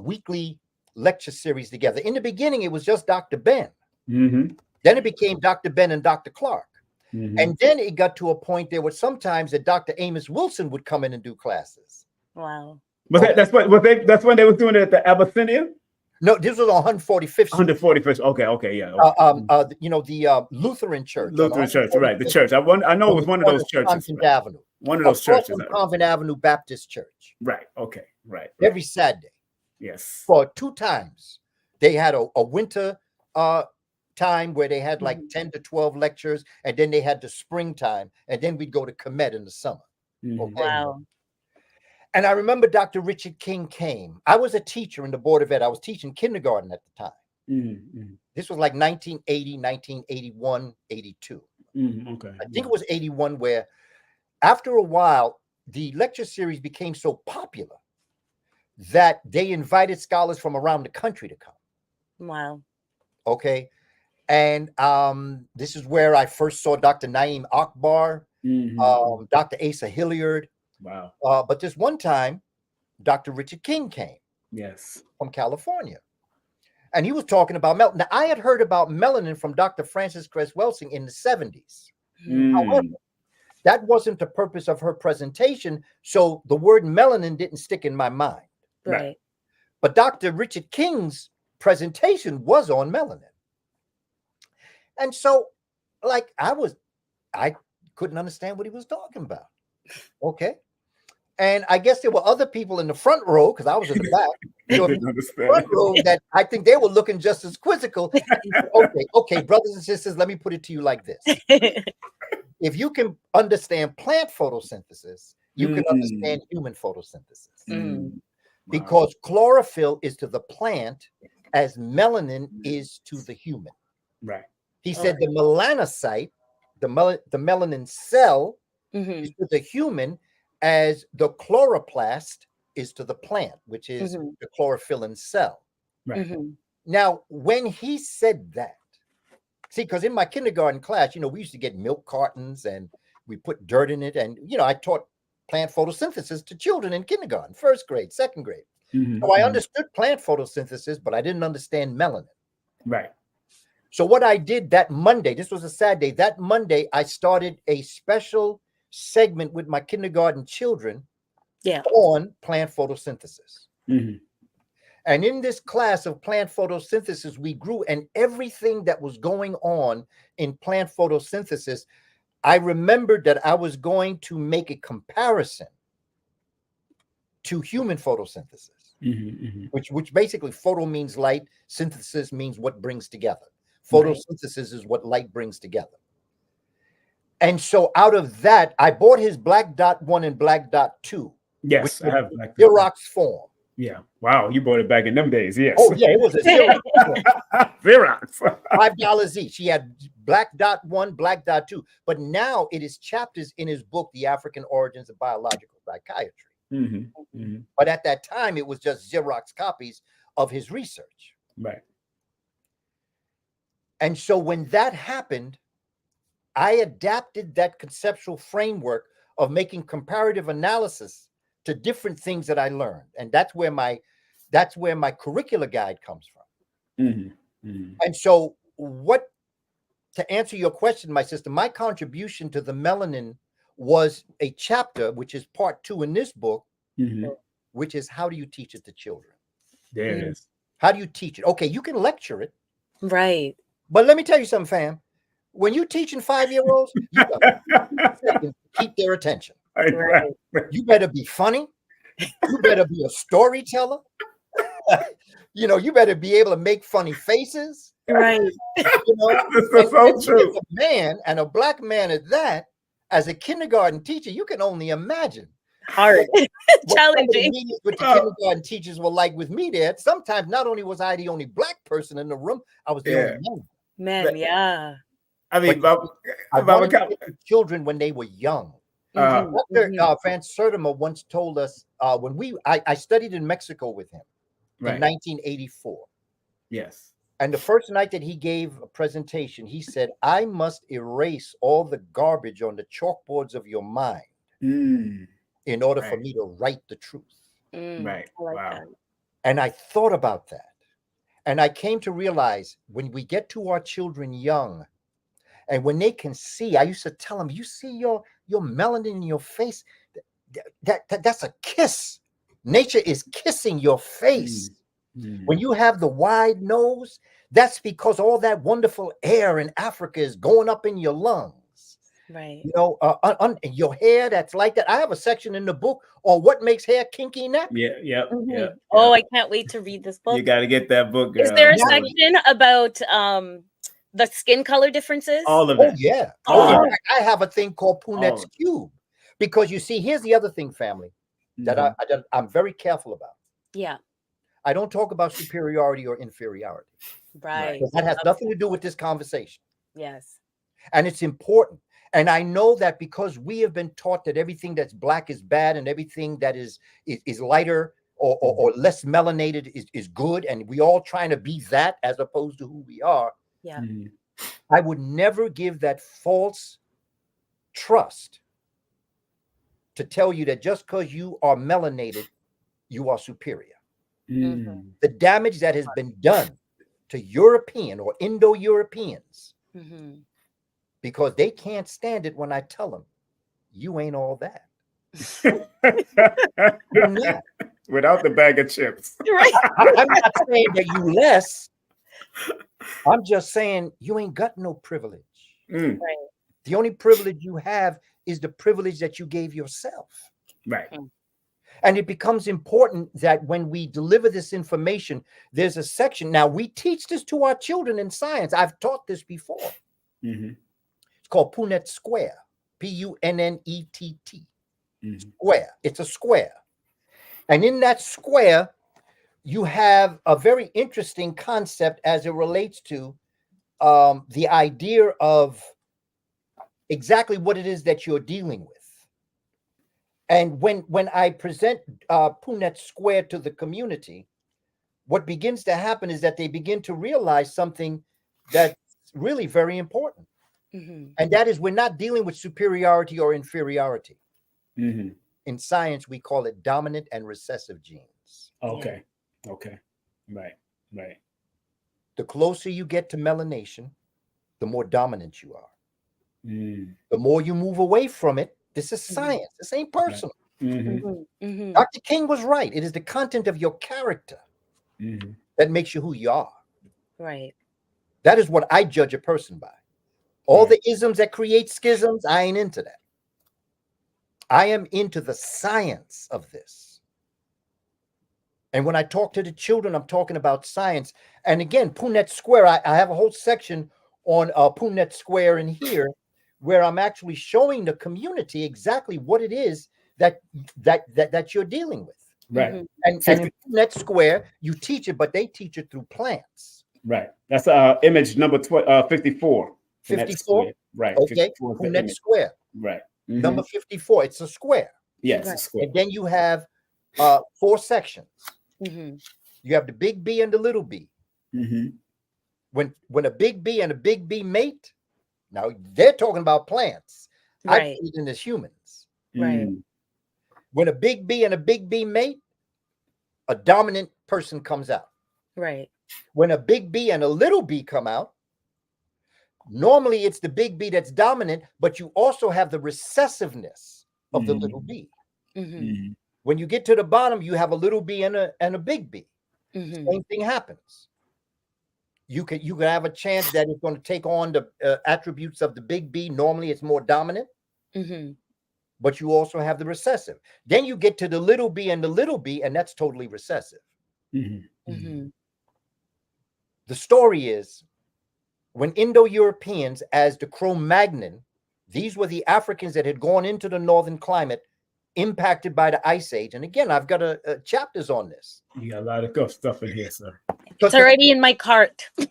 weekly lecture series together. In the beginning, it was just Dr. Ben. Then it became Dr. Ben and Dr. Clark. And then it got to a point there were sometimes that Dr. Amos Wilson would come in and do classes. Wow. That's when they was doing it at the Abyssinia? No, this was on 145th. 145th. Okay, yeah. You know, the Lutheran Church. Lutheran Church, right? The church. I know it was one of those churches. Convent Avenue. One of those churches. Convent Avenue Baptist Church. Right. Okay. Right. Every Saturday. Yes. For 2 times, they had a winter time where they had like 10 to 12 lectures, and then they had the springtime, and then we'd go to Kemet in the summer. Okay? Wow. And I remember Dr. Richard King came. I was a teacher in the Board of Ed. I was teaching kindergarten at the time. This was like 1980, 1981, 82. Okay. I think it was 81, where after a while, the lecture series became so popular that they invited scholars from around the country to come. Wow. Okay. And this is where I first saw Dr. Naeem Akbar, Dr. Asa Hilliard. Wow. But this one time, Dr. Richard King came. Yes. From California. And he was talking about melanin. Now, I had heard about melanin from Dr. Frances Cress Welsing in the 70s. However, that wasn't the purpose of her presentation. So the word melanin didn't stick in my mind. Right. But Dr. Richard King's presentation was on melanin. And so, like, I couldn't understand what he was talking about. Okay. And I guess there were other people in the front row, because I was in the back. So front row that I think they were looking just as quizzical. Okay, brothers and sisters, let me put it to you like this. If you can understand plant photosynthesis, you can understand human photosynthesis. Because chlorophyll is to the plant as melanin is to the human. Right. He said the melanocyte, the melanin cell, Mm-hmm. is to the human as the chloroplast is to the plant, which is the chlorophyllin cell. Right. Mm-hmm. Now, when he said that, see, because in my kindergarten class, we used to get milk cartons and we put dirt in it. And, I taught plant photosynthesis to children in kindergarten, first grade, second grade. So I understood plant photosynthesis, but I didn't understand melanin. Right. So what I did that Monday, this was a Saturday, that Monday, I started a special segment with my kindergarten children on plant photosynthesis. And in this class of plant photosynthesis, we grew, and everything that was going on in plant photosynthesis, I remembered that I was going to make a comparison to human photosynthesis, which basically photo means light, synthesis means what brings together. Photosynthesis is what light brings together. And so out of that, I bought his Black Dot 1 and Black Dot 2. Yes, I have Black Dot. Xerox form. Yeah. Wow, you bought it back in them days. Yes. Oh, yeah, it was a Xerox. Xerox. $5 each. He had Black Dot 1, Black Dot 2. But now it is chapters in his book, The African Origins of Biological Psychiatry. But at that time, it was just Xerox copies of his research. Right. And so when that happened, I adapted that conceptual framework of making comparative analysis to different things that I learned. And that's where my curricular guide comes from. And so to answer your question, my sister, my contribution to the melanin was a chapter, which is part 2 in this book, which is how do you teach it to children? There it is. How do you teach it? Okay, you can lecture it. Right. But let me tell you something, fam. When you're teaching 5-year-olds, you gotta keep their attention. Right. You better be funny. You better be a storyteller. You better be able to make funny faces. Right. This is so true. As a man, and a black man at that, as a kindergarten teacher, you can only imagine. Hard. Challenging. What the kindergarten teachers were like with me there. Sometimes not only was I the only black person in the room, I was the only man. Man, yeah. I mean, I wanted to get children when they were young. Dr. Van Sertima once told us when I studied in Mexico with him in 1984. Yes. And the first night that he gave a presentation, he said, I must erase all the garbage on the chalkboards of your mind in order for me to write the truth. Right. Like that. And I thought about that. And I came to realize when we get to our children young, and when they can see, I used to tell them, you see your melanin in your face, that's a kiss. Nature is kissing your face. When you have the wide nose, that's because all that wonderful air in Africa is going up in your lungs. Right. Your hair that's like that. I have a section in the book on what makes hair kinky and nappy. Yeah. Oh, I can't wait to read this book. You got to get that book, girl. Is there a section about the skin color differences? All of it. Oh, yeah. I have a thing called Punet's Cube. Because you see, here's the other thing, family, that I'm very careful about. Yeah. I don't talk about superiority or inferiority. Right. That has nothing to do with this conversation. Yes. And it's important. And I know that because we have been taught that everything that's black is bad and everything that is lighter or less melanated is good. And we all trying to be that as opposed to who we are. Yeah. I would never give that false trust to tell you that just because you are melanated, you are superior. The damage that has been done to European or Indo-Europeans because they can't stand it when I tell them, you ain't all that. You're not. Without the bag of chips. Right. I'm not saying that you less. I'm just saying you ain't got no privilege. Right. The only privilege you have is the privilege that you gave yourself. Right. And it becomes important that when we deliver this information, there's a section. Now, we teach this to our children in science. I've taught this before. It's called Punnett Square. Punnett. Square. It's a square. And in that square, you have a very interesting concept as it relates to the idea of exactly what it is that you're dealing with. And when I present Punnett Square to the community, what begins to happen is that they begin to realize something that's really very important. And that is, we're not dealing with superiority or inferiority. In science, we call it dominant and recessive genes. Okay. Right. The closer you get to melanation, the more dominant you are. The more you move away from it, this is science. This ain't personal. Dr. King was right. It is the content of your character that makes you who you are. Right. That is what I judge a person by. All the isms that create schisms, I ain't into that. I am into the science of this. And when I talk to the children, I'm talking about science. And again, Punnett Square, I have a whole section on Punnett Square in here, where I'm actually showing the community exactly what it is that you're dealing with. Right. And in Punnett Square, you teach it, but they teach it through plants. Right. That's image number 54. 54? Right. Okay. Punnett Square. Right. Number 54. It's a square. Yes, a square. And then you have 4 sections. You have the big B and the little b. When a big B and a big B mate, now they're talking about plants. I put it in as humans. Right. When a big B and a big B mate, a dominant person comes out. Right. When a big B and a little b come out, normally it's the big B that's dominant, but you also have the recessiveness of the little b. When you get to the bottom, you have a little b and a big B. Same thing happens. You can have a chance that it's going to take on the attributes of the big B. Normally, it's more dominant, but you also have the recessive. Then you get to the little b and the little b, and that's totally recessive. The story is, when Indo-Europeans, as the Cro-Magnon, these were the Africans that had gone into the northern climate, impacted by the Ice Age. And again, I've got chapters on this. You got a lot of good stuff in here, sir. It's already in my cart. You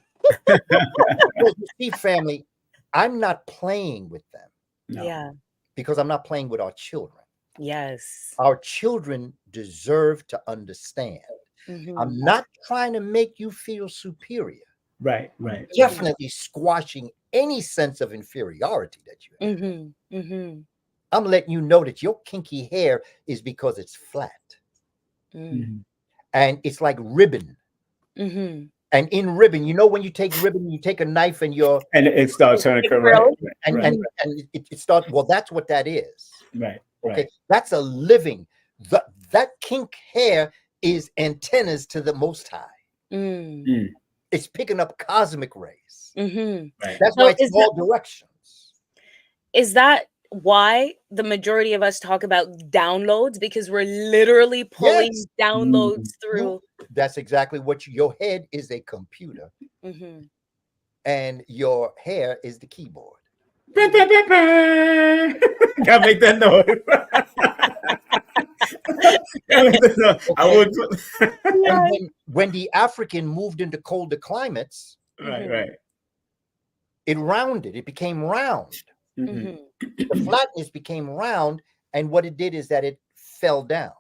see, family, I'm not playing with them. No. Yeah. Because I'm not playing with our children. Yes. Our children deserve to understand. I'm not trying to make you feel superior. Right. Definitely squashing any sense of inferiority that you have. I'm letting you know that your kinky hair is because it's flat. And it's like ribbon. And in ribbon, you know, when you take ribbon, you take a knife and it starts turning curly. And it starts, well, that's what that is. Right. Okay. That's a living, that kink hair is antennas to the Most High. It's picking up cosmic rays. That's why it's all directions. Is that why the majority of us talk about downloads? Because we're literally pulling downloads through. That's exactly what your head is, a computer. And your hair is the keyboard. Gotta make that noise. I would. And when the African moved into colder climates, it rounded. It became round. The flatness became round, and what it did is that it fell down.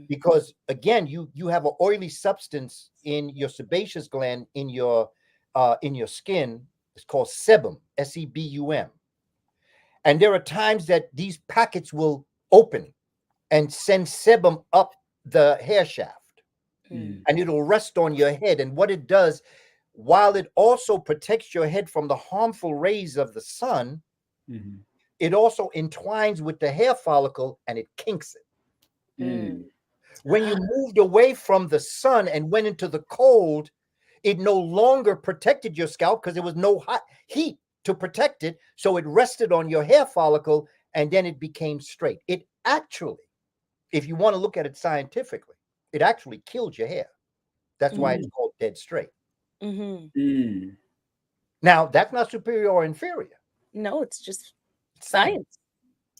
Because again, you have an oily substance in your sebaceous gland in your skin. It's called sebum, sebum. And there are times that these packets will open and send sebum up the hair shaft, and it'll rest on your head. And what it does, while it also protects your head from the harmful rays of the sun, it also entwines with the hair follicle and it kinks it. When you moved away from the sun and went into the cold, it no longer protected your scalp because there was no hot heat to protect it. So it rested on your hair follicle and then it became straight. It actually, if you want to look at it scientifically, it actually killed your hair. That's why it's called dead straight. Now, that's not superior or inferior. No, it's just science.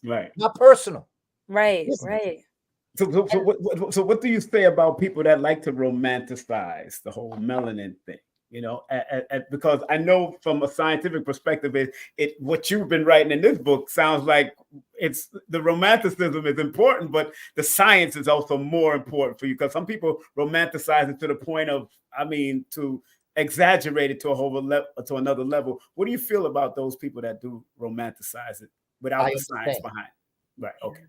Right. Not personal. Right. So what do you say about people that like to romanticize the whole melanin thing? You know, because I know from a scientific perspective, what you've been writing in this book sounds like it's the romanticism is important, but the science is also more important for you, because some people romanticize it to the point of, I mean, to exaggerate it to to another level. What do you feel about those people that do romanticize it without the science behind it? Right. Okay.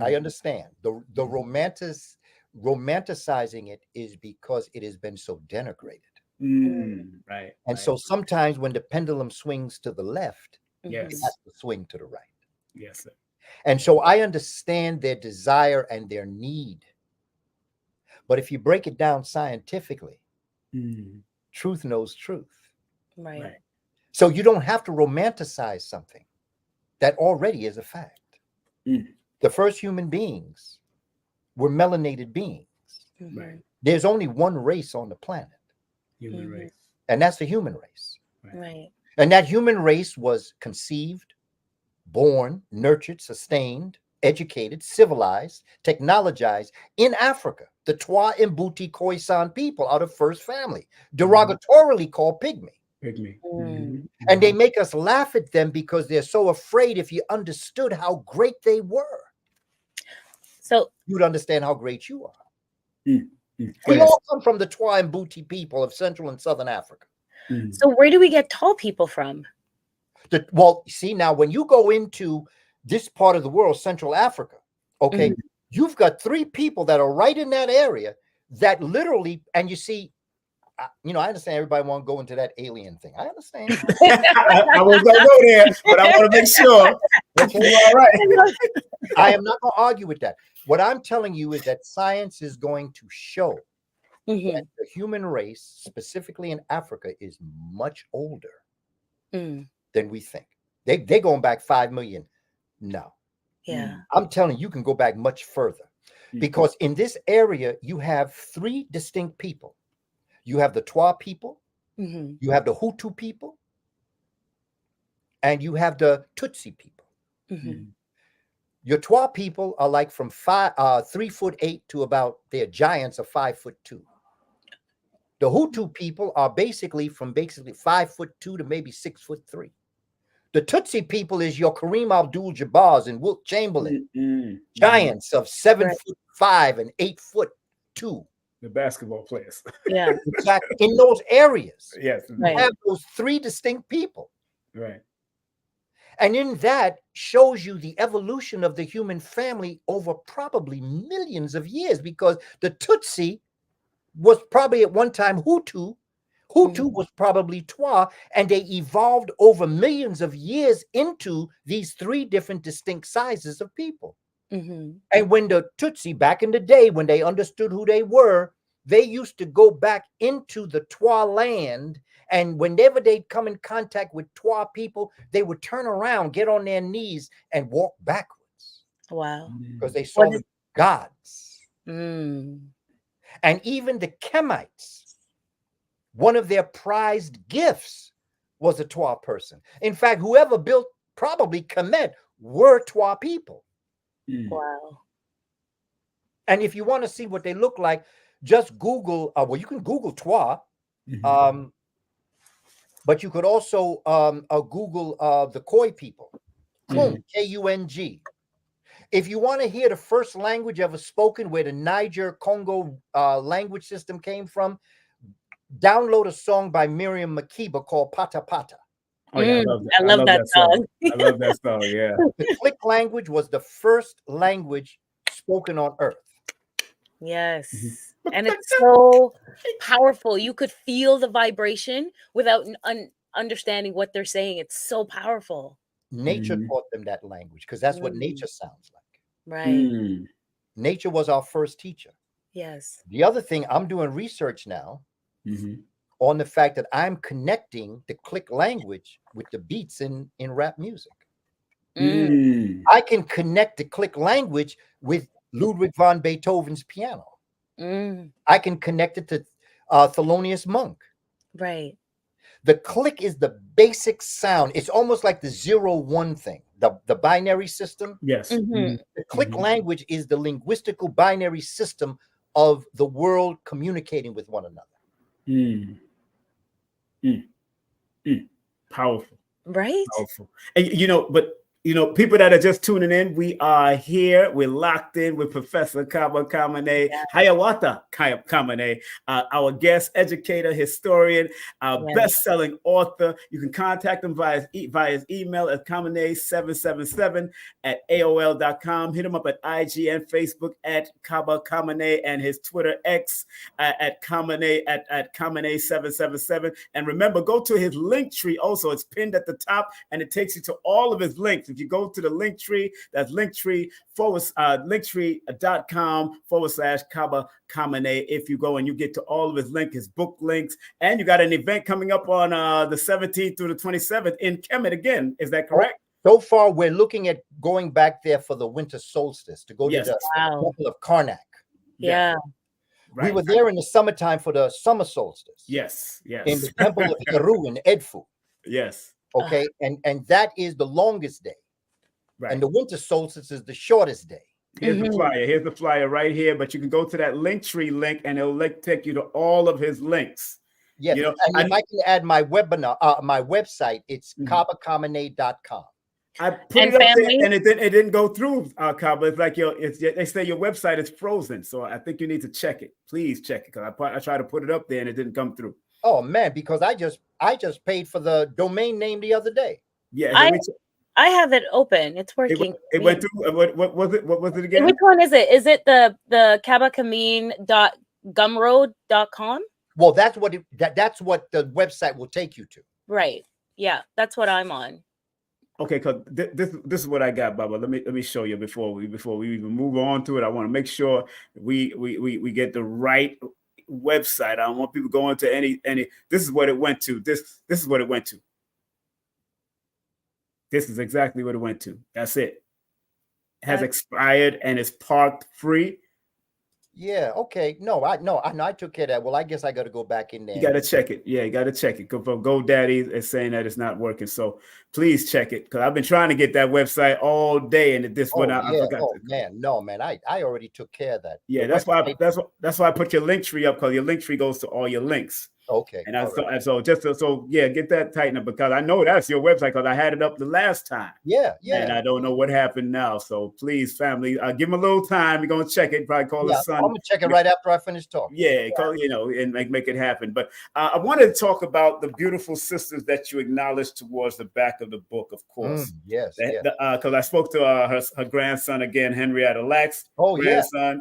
I understand. The romanticizing it is because it has been so denigrated. Right. And so sometimes when the pendulum swings to the left, yes, it has to swing to the right. Yes, sir. And so I understand their desire and their need. But if you break it down scientifically, truth knows truth. Right. So you don't have to romanticize something that already is a fact. The first human beings were melanated beings. Right. There's only one race on the planet. Human race. And that's the human race. Right. And that human race was conceived, born, nurtured, sustained, educated, civilized, technologized in Africa. The Twa Mbuti Khoisan people are the first family, derogatorily called pygmy. And they make us laugh at them because they're so afraid. If you understood how great they were, so you'd understand how great you are. We all come from the Twa Mbuti people of Central and Southern Africa. So where do we get tall people from? Well, see, now when you go into this part of the world, Central Africa, okay, you've got 3 people that are right in that area that literally, and you see, you know, I understand everybody want to go into that alien thing. I understand. I was going to go there, but I want to make sure that you're all right. I am not going to argue with that. What I'm telling you is that science is going to show that the human race, specifically in Africa, is much older than we think. They're going back 5 million. No. Yeah. I'm telling you, you can go back much further, because in this area, you have 3 distinct people. You have the Twa people, you have the Hutu people, and you have the Tutsi people. Your Twa people are like from 3'8" to about, they're giants of 5'2". The Hutu people are basically from 5'2" to maybe 6'3". The Tutsi people is your Kareem Abdul-Jabbars and Wilt Chamberlain, giants of 7'5" and 8'2". The basketball players. Yeah. Exactly. In those areas, yes, you have those 3 distinct people. Right. And in that shows you the evolution of the human family over probably millions of years, because the Tutsi was probably at one time Hutu. Hutu was probably Twa, and they evolved over millions of years into these 3 different distinct sizes of people. And when the Tutsi, back in the day, when they understood who they were, they used to go back into the Twa land, and whenever they'd come in contact with Twa people, they would turn around, get on their knees, and walk backwards. Wow. Because they saw the gods. And even the Kemites, one of their prized gifts was a Twa person. In fact, whoever built probably Kemet were Twa people. Wow. And if you want to see what they look like, just Google, well, you can Google Twa, but you could also Google the Khoi people, K-U-N-G. If you want to hear the first language ever spoken, where the Niger-Congo language system came from, download a song by Miriam Makeba called Pata Pata. Oh, yeah, I love that song. I love that song, yeah. The Click language was the first language spoken on Earth. Yes. And it's so powerful. You could feel the vibration without understanding what they're saying. It's so powerful. Nature taught them that language, because that's what nature sounds like. Right. Nature was our first teacher. Yes. The other thing, I'm doing research now on the fact that I'm connecting the Click language with the beats in rap music. I can connect the Click language with Ludwig van Beethoven's piano. I can connect it to Thelonious Monk. Right. The Click is the basic sound. It's almost like the 0-1 thing, the binary system. Yes. The Click language is the linguistical binary system of the world communicating with one another. Mm, mm. Powerful. Right? Powerful. And people that are just tuning in, we are here. We're locked in with Professor Kaba Kamene, Hiawatha Kamene, our guest educator, historian, best-selling author. You can contact him via his email at kamene777@aol.com. Hit him up at IG and Facebook at Kaba Kamene, and his Twitter X at Kamene at Kamene777. And remember, go to his link tree also. It's pinned at the top, and it takes you to all of his links. If you go to the link tree, that's linktree.com/Kaba Kamene. If you go and you get to all of his links, his book links, and you got an event coming up on the 17th through the 27th in Kemet again. Is that correct? So far, we're looking at going back there for the winter solstice to go to the Temple of Karnak. Yeah. Right. We were there in the summertime for the summer solstice. Yes. In the Temple of Heru in Edfu. Yes. Okay. And that is the longest day. Right. And the winter solstice is the shortest day. Here's the flyer. Here's the flyer right here. But you can go to that Linktree link, and it'll take you to all of his links. Yes. And if I can add my webinar, my website, it's kabakamene.com. I put it up there, and it didn't go through, Kaba. It's like they say your website is frozen. So I think you need to check it. Please check it, because I tried to put it up there and it didn't come through. Oh man, because I just paid for the domain name the other day. Yeah. I have it open. It's working. It went through. What was it? What was it again? Which one is it? Is it the kabakamene.gumroad.com? Well, that's what the website will take you to. Right. Yeah, that's what I'm on. Okay, because this is what I got, Baba. Let me show you before we even move on to it. I want to make sure we get the right website. I don't want people going to any. This is what it went to. This is what it went to. This is exactly what it went to. That's it. It has expired and it's parked free. Yeah. Okay. No, I took care of that. Well, I guess I got to go back in there. You got to check it. Yeah, you got to check it. GoDaddy is saying that it's not working. So please check it, because I've been trying to get that website all day, and this one I forgot. Oh man, no man, I already took care of that. Yeah, that's why I put your link tree up, because your link tree goes to all your links. Okay. And get that tightened up, because I know that's your website, because I had it up the last time. Yeah. And I don't know what happened now. So please, family, give him a little time. You're gonna check it. Probably call his son. I'm gonna check it right after I finish talking. Yeah. Call, and make it happen. But I wanted to talk about the beautiful sisters that you acknowledged towards the back of the book, of course. Yes. Because I spoke to her grandson again, Henrietta Lacks. Grandson.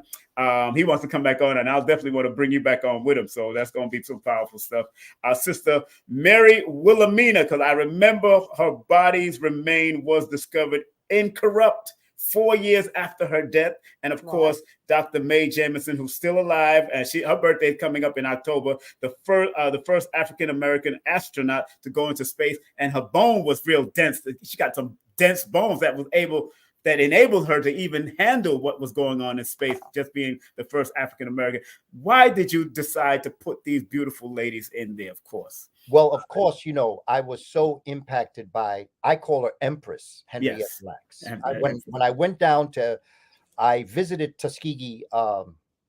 He wants to come back on, and I'll definitely want to bring you back on with him. So that's going to be some powerful stuff. Our sister Mary Wilhelmina, because I remember her body's remain was discovered incorrupt 4 years after her death. And of course, Dr. Mae Jemison, who's still alive, and her birthday is coming up in October, the first African-American astronaut to go into space. And her bone was real dense. She got some dense bones that enabled her to even handle what was going on in space, just being the first African-American. Why did you decide to put these beautiful ladies in there, of course? Well, of course, I was so impacted by, I call her Empress Henrietta Lacks. When I went down I visited Tuskegee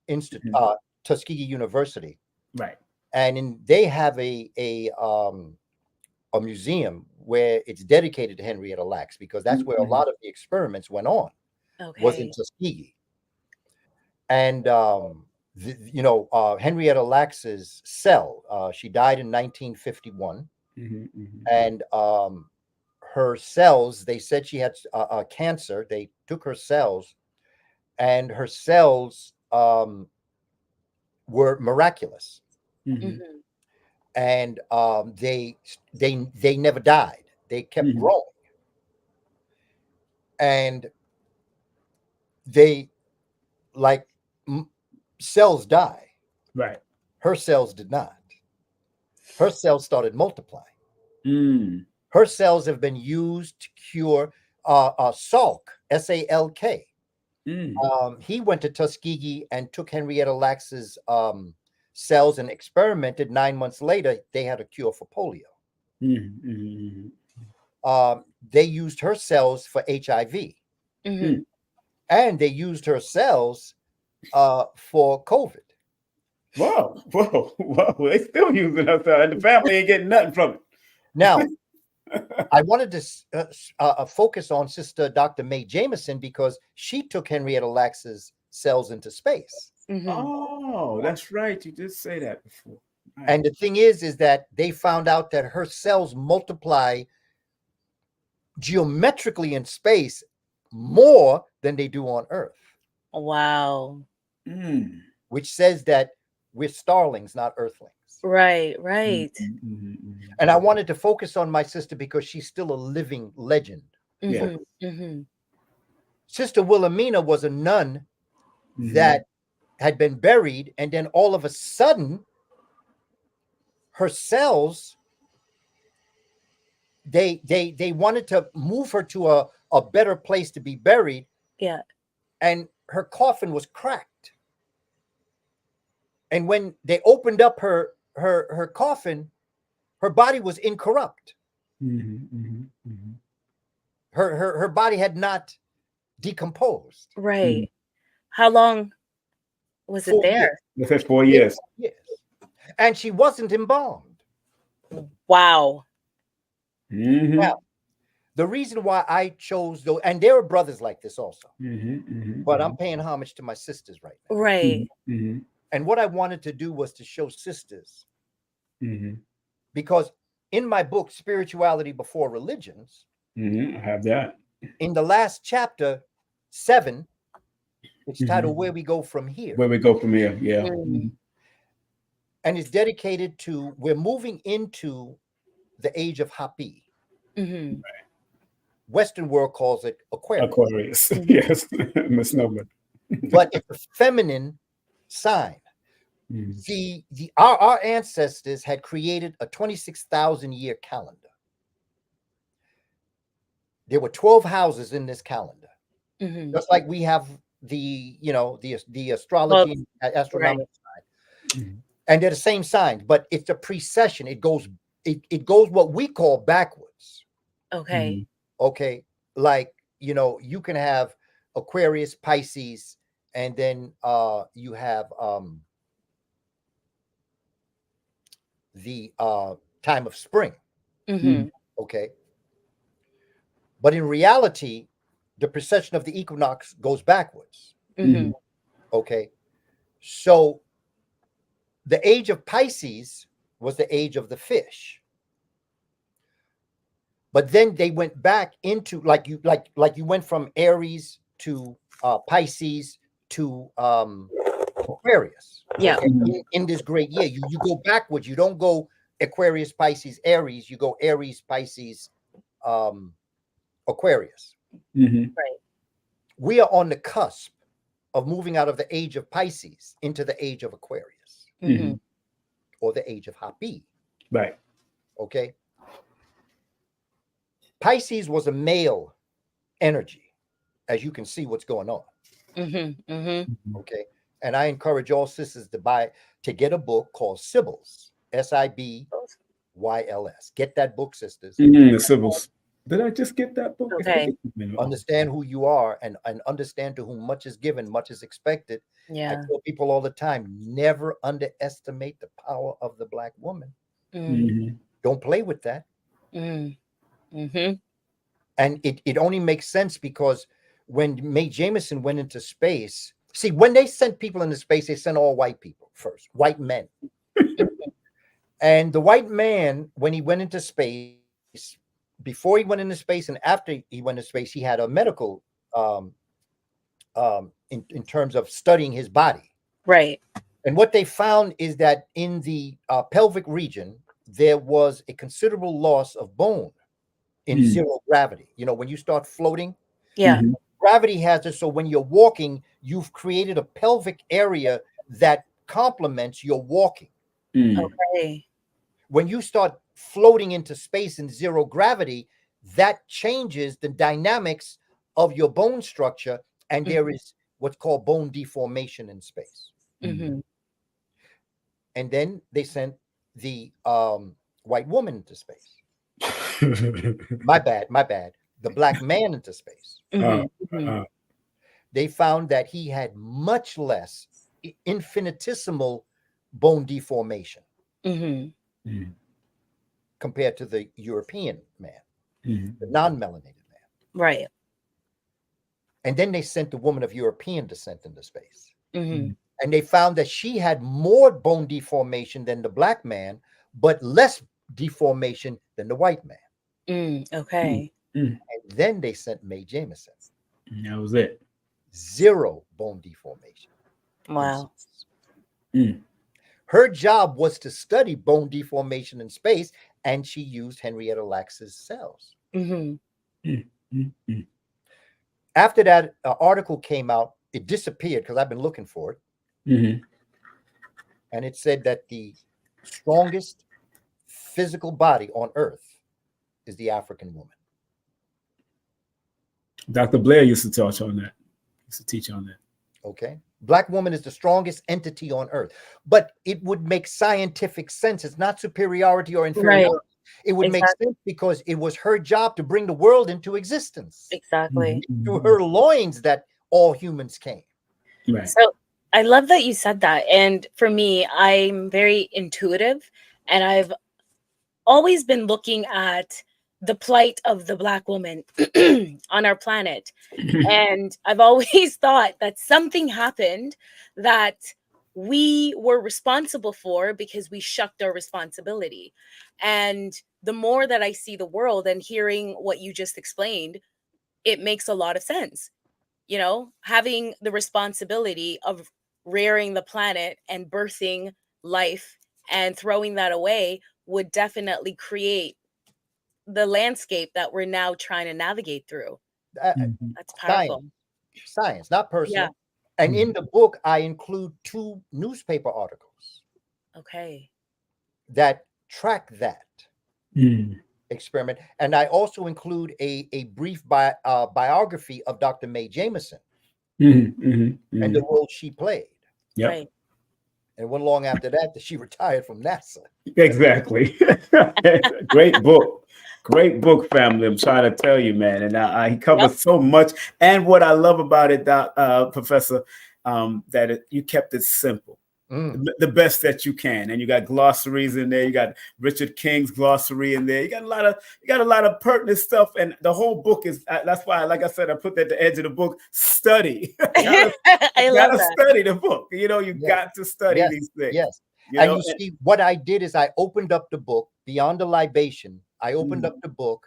Institute, Tuskegee University. Right. And they have a museum where it's dedicated to Henrietta Lacks, because that's where a lot of the experiments went on. Was in Tuskegee. And Henrietta Lacks's cell, she died in 1951. And her cells, they said she had cancer. They took her cells, and her cells were miraculous. And they never died. They kept growing, and cells die. Right. Her cells did not. Her cells started multiplying. Her cells have been used to cure Salk, S-A-L-K. He went to Tuskegee and took Henrietta Lacks's cells and experimented. 9 months later, they had a cure for polio. They used her cells for HIV. And they used her cells for COVID. Whoa, whoa, whoa. They still using us, and the family ain't getting nothing from it. Now, I wanted to focus on Sister Dr. Mae Jameson because she took Henrietta Lacks's cells into space. Oh, that's right. You did say that before. Right. And the thing is that they found out that her cells multiply geometrically in space more than they do on Earth. Wow. Which says that we're starlings, not Earthlings. Right. And I wanted to focus on my sister because she's still a living legend. Sister Wilhelmina was a nun that had been buried, and then all of a sudden, her cells, they wanted to move her to a better place to be buried. Yeah. And her coffin was cracked. And when they opened up her coffin, her body was incorrupt. Her body had not decomposed. Right. How long was it there? It says 4 years. Yes. And she wasn't embalmed. Wow. Now, the reason why I chose those, and there are brothers like this also, but I'm paying homage to my sisters right now. Right. And what I wanted to do was to show sisters, because in my book, Spirituality Before Religions, I have that. In the last chapter, 7, it's titled Where We Go From Here. Where we go from here, yeah. And it's dedicated to, we're moving into the age of Hapi. Western world calls it Aquarius. Aquarius, yes, misnomer. But it's a feminine sign. Our ancestors had created a 26,000 year calendar. There were 12 houses in this calendar, just like we have the astrology, astronomical sign, and they're the same signs, but it's a precession. It goes what we call backwards. Okay. Okay, like you can have Aquarius, Pisces, and then you have the time of spring. Okay. But in reality, the precession of the equinox goes backwards. Okay. So the age of Pisces was the age of the fish. But then they went back into like you went from Aries to Pisces to Aquarius. Yeah. Okay? In this great year, you go backwards. You don't go Aquarius, Pisces, Aries. You go Aries, Pisces, Aquarius. Right. We are on the cusp of moving out of the age of Pisces into the age of Aquarius, or the age of Hapi. Right. Okay. Pisces was a male energy, as you can see what's going on. Okay. And I encourage all sisters to get a book called Sibyls, Sibyls. Get that book, sisters. The Sibyls. Did I just get that book? Okay. Understand who you are and understand to whom much is given, much is expected. Yeah. I tell people all the time, never underestimate the power of the Black woman. Don't play with that. And it only makes sense because when Mae Jameson went into space, see, when they sent people into space, they sent all white people first, white men. And the white man, when he went into space, before he went into space and after he went into space, he had a medical in terms of studying his body. Right. And what they found is that in the pelvic region, there was a considerable loss of bone in zero gravity. When you start floating, gravity has it. So when you're walking, you've created a pelvic area that complements your walking. Okay. When you start floating into space in zero gravity, that changes the dynamics of your bone structure, and there is what's called bone deformation in space. And then they sent the white woman into space. My bad. The Black man into space. They found that he had much less infinitesimal bone deformation Mm-hmm. compared to the European man, Mm-hmm. the non-melanated man. Right. And then they sent the woman of European descent into space. Mm-hmm. And they found that she had more bone deformation than the black man, but less deformation than the white man. Okay. And then they sent Mae Jemison. That was it. 0 bone deformation. Wow. Her job was to study bone deformation in space, and she used Henrietta Lacks's cells. After that article came out, it disappeared because I've been looking for it. And it said that the strongest physical body on Earth is the African woman. Dr. Blair used to touch on that. Used to teach on that. Okay. Black woman is the strongest entity on Earth. But it would make scientific sense. It's not superiority or inferiority. Right. It would make sense because it was her job to bring the world into existence. Exactly. Through her loins that all humans came. Right. So I love that you said that. And for me, I'm very intuitive, and I've always been looking at the plight of the Black woman on our planet. And I've always thought that something happened that we were responsible for because we shucked our responsibility. And the more that I see the world and hearing what you just explained, it makes a lot of sense. You know, having the responsibility of rearing the planet and birthing life and throwing that away would definitely create the landscape that we're now trying to navigate through. That's powerful. Science, not personal. Yeah. And in the book, I include 2 newspaper articles. Okay. That track that experiment. And I also include a brief biography of Dr. Mae Jemison and the role she played. Yeah. Right. And it wasn't long after that she retired from NASA. Exactly. Great book. Great book, family. I'm trying to tell you, man. And he covers so much. And what I love about it, Professor, that you kept it simple. The best that you can, and you got glossaries in there. You got Richard King's glossary in there. You got a lot of pertinent stuff, and the whole book is. That's why, like I said, I put that at the edge of the book. Study. I love that. Study the book. You know, you got to study these things. Yes, you see, what I did is I opened up the book Beyond the Libation. I opened up the book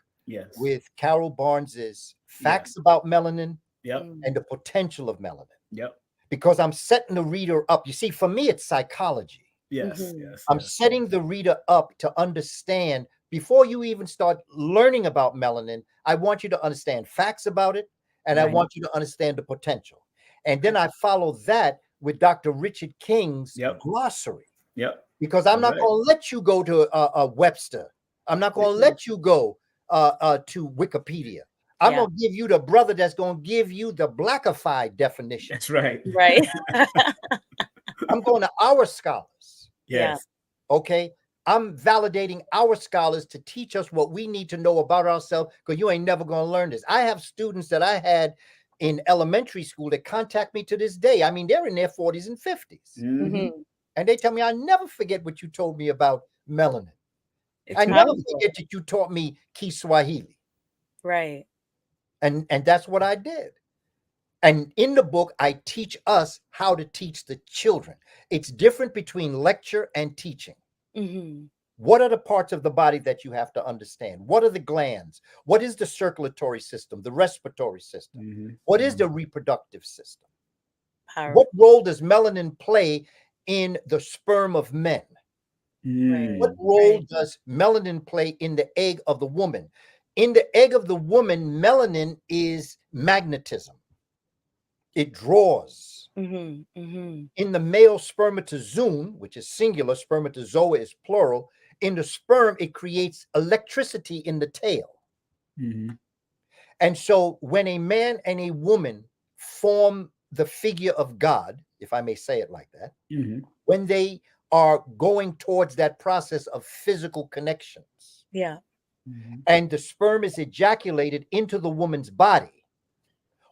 with Carol Barnes's Facts About Melanin and the Potential of Melanin. Yep. Because I'm setting the reader up. You see, for me, it's psychology. Yes, I'm setting the reader up to understand before you even start learning about melanin. I want you to understand facts about it, and I want you to understand the potential. And then I follow that with Dr. Richard King's glossary. Yep. Because I'm not going to let you go to Webster. I'm not going to let you go to Wikipedia. I'm going to give you the brother that's going to give you the blackified definition. That's right. Right. I'm going to our scholars. Yes. Okay. I'm validating our scholars to teach us what we need to know about ourselves, because you ain't never going to learn this. I have students that I had in elementary school that contact me to this day. I mean, they're in their 40s and 50s. And they tell me, I never forget what you told me about melanin. I never forget that you taught me Kiswahili. Right. And that's what I did. And in the book, I teach us how to teach the children. It's different between lecture and teaching. What are the parts of the body that you have to understand? What are the glands? What is the circulatory system, the respiratory system? What is the reproductive system? Powerful. What role does melanin play in the sperm of men? What role does melanin play in the egg of the woman? In the egg of the woman, melanin is magnetism. It draws. In the male spermatozoon, which is singular, spermatozoa is plural, in the sperm, it creates electricity in the tail. And so when a man and a woman form the figure of God, if I may say it like that, when they are going towards that process of physical connections, and the sperm is ejaculated into the woman's body,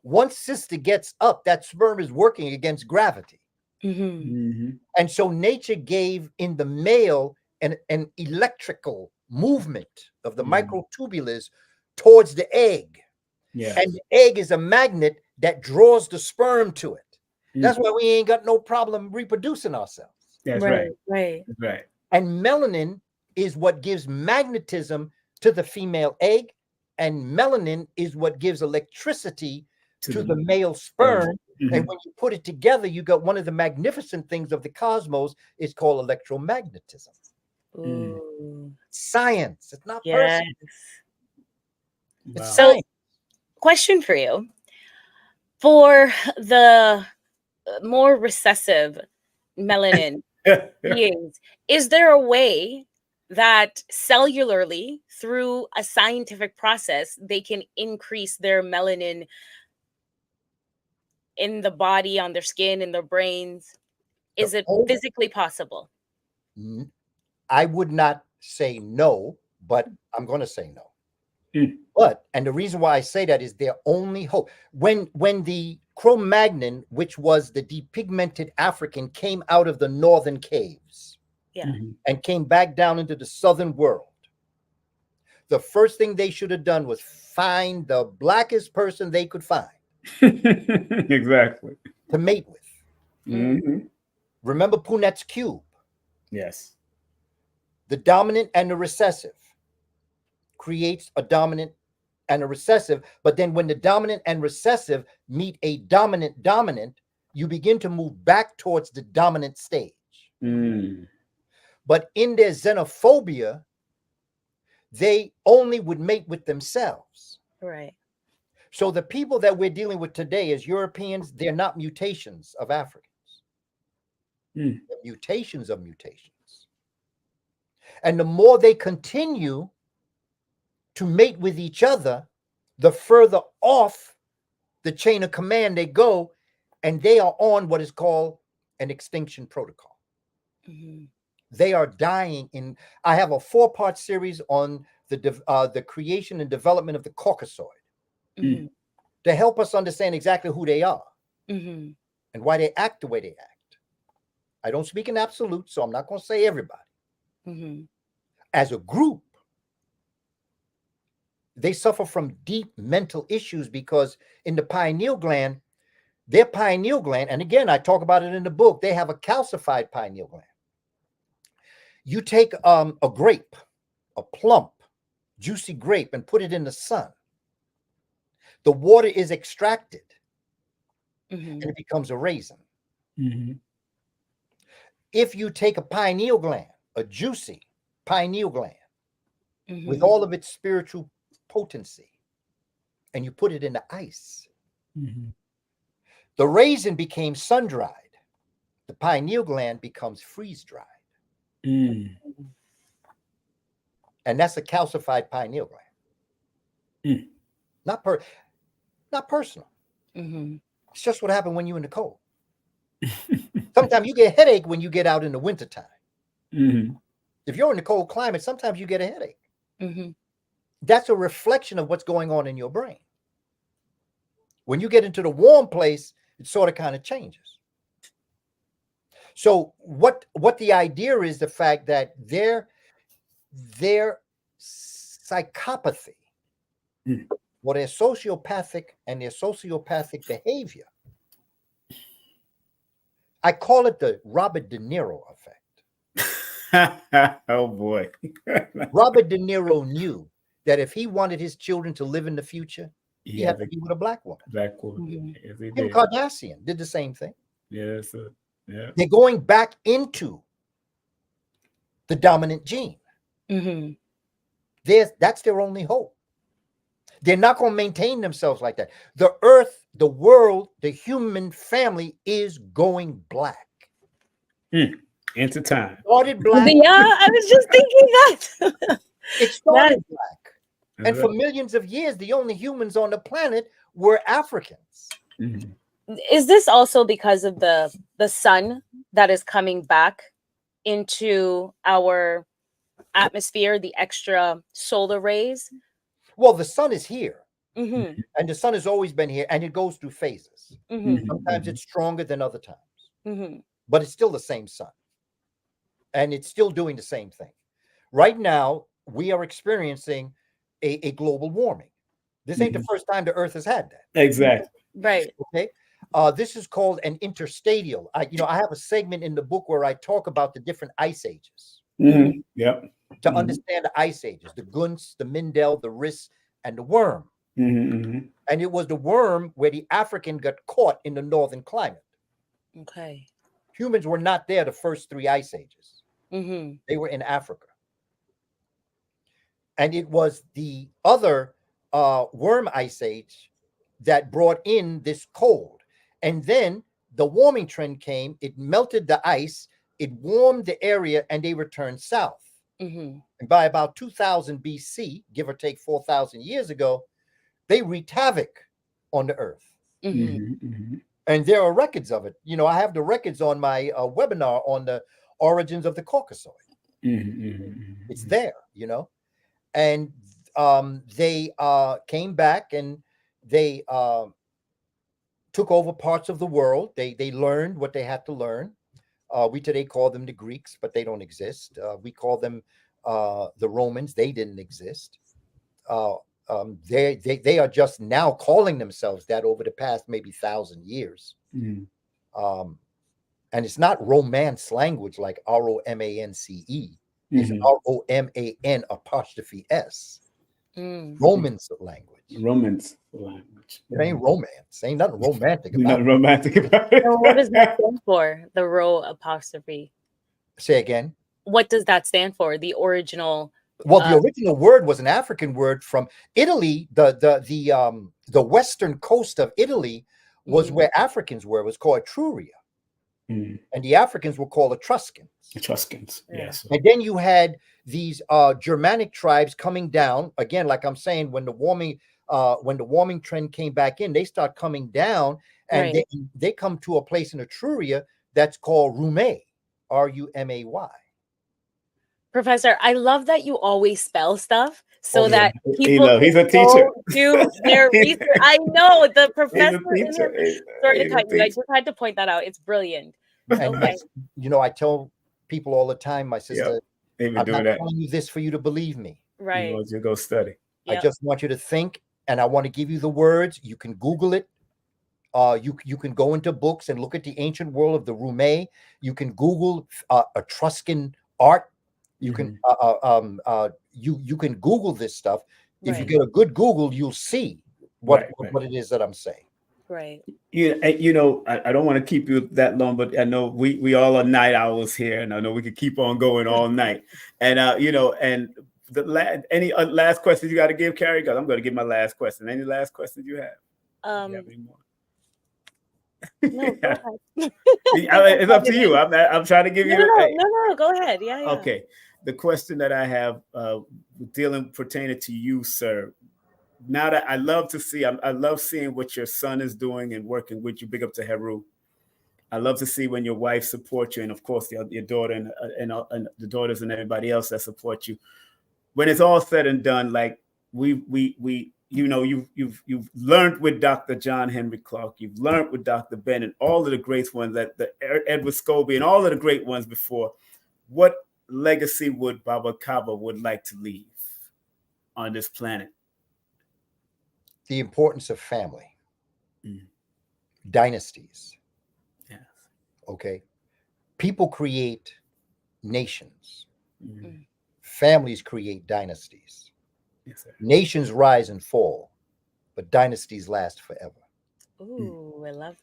once sister gets up, that sperm is working against gravity. And so nature gave in the male an electrical movement of the microtubulars towards the egg. And the egg is a magnet that draws the sperm to it. That's why we ain't got no problem reproducing ourselves. That's right. That's right. And melanin is what gives magnetism to the female egg, and melanin is what gives electricity to the male sperm. And when you put it together, you got one of the magnificent things of the cosmos. It's called electromagnetism. Ooh. Science. It's not Yes. personal. It's So, science. question for you. For the more recessive melanin beings, is there a way that cellularly, through a scientific process, they can increase their melanin in the body, on their skin, in their brains? Is it physically possible? I would not say no, but I'm going to say no. But, and the reason why I say that is their only hope. When the Cro-Magnon, which was the depigmented African, came out of the northern caves and came back down into the southern world, the first thing they should have done was find the blackest person they could find. Exactly. To mate with. Remember Punet's cube? Yes. The dominant and the recessive creates a dominant and a recessive, but then when the dominant and recessive meet a dominant, you begin to move back towards the dominant stage. But in their xenophobia, they only would mate with themselves. Right. So the people that we're dealing with today as Europeans, they're not mutations of Africans. They're mutations of mutations. And the more they continue to mate with each other, the further off the chain of command they go, and they are on what is called an extinction protocol. They are dying in. I have a 4-part series on the creation and development of the Caucasoid to help us understand exactly who they are and why they act the way they act. I don't speak in absolute, so I'm not going to say everybody. As a group, they suffer from deep mental issues because in the pineal gland, their pineal gland, and again, I talk about it in the book, they have a calcified pineal gland. You take a grape, a plump, juicy grape, and put it in the sun. The water is extracted and it becomes a raisin. If you take a pineal gland, a juicy pineal gland, with all of its spiritual potency, and you put it in the ice, the raisin became sun-dried. The pineal gland becomes freeze-dried. And that's a calcified pineal gland. Not personal. It's just what happened when you're in the cold. Sometimes you get a headache when you get out in the wintertime. If you're in the cold climate, sometimes you get a headache. That's a reflection of what's going on in your brain. When you get into the warm place, it sort of kind of changes. So what the idea is, the fact that their psychopathy, or their sociopathic and their sociopathic behavior, I call it the Robert De Niro effect. Oh boy. Robert De Niro knew that if he wanted his children to live in the future, he had to be with a black woman. Yes, Kim Kardashian did the same thing. Yes, sir. Yeah. They're going back into the dominant gene. That's their only hope. They're not going to maintain themselves like that. The earth, the world, the human family is going black. Into time. It started black. Yeah, I was just thinking that. It started black. And for millions of years, the only humans on the planet were Africans. Is this also because of the sun that is coming back into our atmosphere, the extra solar rays? Well, the sun is here. And the sun has always been here, and it goes through phases. Sometimes it's stronger than other times. but it's still the same sun. And it's still doing the same thing. Right now, we are experiencing a global warming. This ain't the first time the Earth has had that. Exactly. Right. Okay. This is called an interstadial. I have a segment in the book where I talk about the different ice ages. Yep. To understand the ice ages, the Gunst, the Mindel, the Riss, and the Worm. And it was the Worm where the African got caught in the northern climate. Okay. Humans were not there the first 3 ice ages. Mm-hmm. They were in Africa. And it was the other Worm ice age that brought in this cold. And then the warming trend came, it melted the ice, it warmed the area, and they returned south. And by about 2000 BC, give or take 4,000 years ago, they wreaked havoc on the Earth. And there are records of it. You know, I have the records on my webinar on the origins of the Caucasoid. It's there, you know. And they came back and they took over parts of the world. They learned what they had to learn. We today call them the Greeks, but they don't exist. We call them the Romans. They didn't exist. They are just now calling themselves that over the past maybe 1,000 years. And it's not Romance language like ROMANCE. It's ROMAN apostrophe S. Romance language. Romance language. It ain't romance. Ain't nothing romantic about Not romantic about it. So what does that stand for? The rho apostrophe. Say again. What does that stand for? The original. Well, the original word was an African word from Italy. The western coast of Italy was where Africans were. It was called Etruria. And the Africans were called Etruscans. Etruscans, yes. And then you had these Germanic tribes coming down. Again, like I'm saying, when the warming trend came back in, they start coming down, and they come to a place in Etruria that's called Rumay, Rumay. Professor, I love that you always spell stuff so that people he's a teacher. Do their research. I know the professor. Sorry to cut you. I just had to point that out. It's brilliant. And you know, I tell people all the time, my sister, I'm not telling you this for you to believe me. Right. He wants you to go study. I just want you to think, and I want to give you the words. You can Google it. You can go into books and look at the ancient world of the Rumay. You can Google Etruscan art. You can you can Google this stuff. If you get a good Google, you'll see what it is that I'm saying. Right. You know, I don't want to keep you that long, but I know we all are night owls here, and I know we could keep on going all night. And you know, and any last questions you got to give, Carrie? Because I'm going to give my last question. Any last questions you have? You have any more? No, go ahead. It's up to you. I'm trying to give you. No. Go ahead. Yeah. Okay. The question that I have pertaining to you, sir. Now that I love to see, I love seeing what your son is doing and working with you. Big up to Heru. I love to see when your wife supports you, and of course your daughter and the daughters and everybody else that support you. When it's all said and done, like we you know, you've learned with Dr. John Henry Clark, you've learned with Dr. Bennett, all of the great ones, that the Edward Scobie and all of the great ones before. What legacy would Baba Kaba would like to leave on this planet? The importance of family, dynasties. Yes. Okay. People create nations. Families create dynasties. Yes, sir. Nations rise and fall, but dynasties last forever. Ooh, I love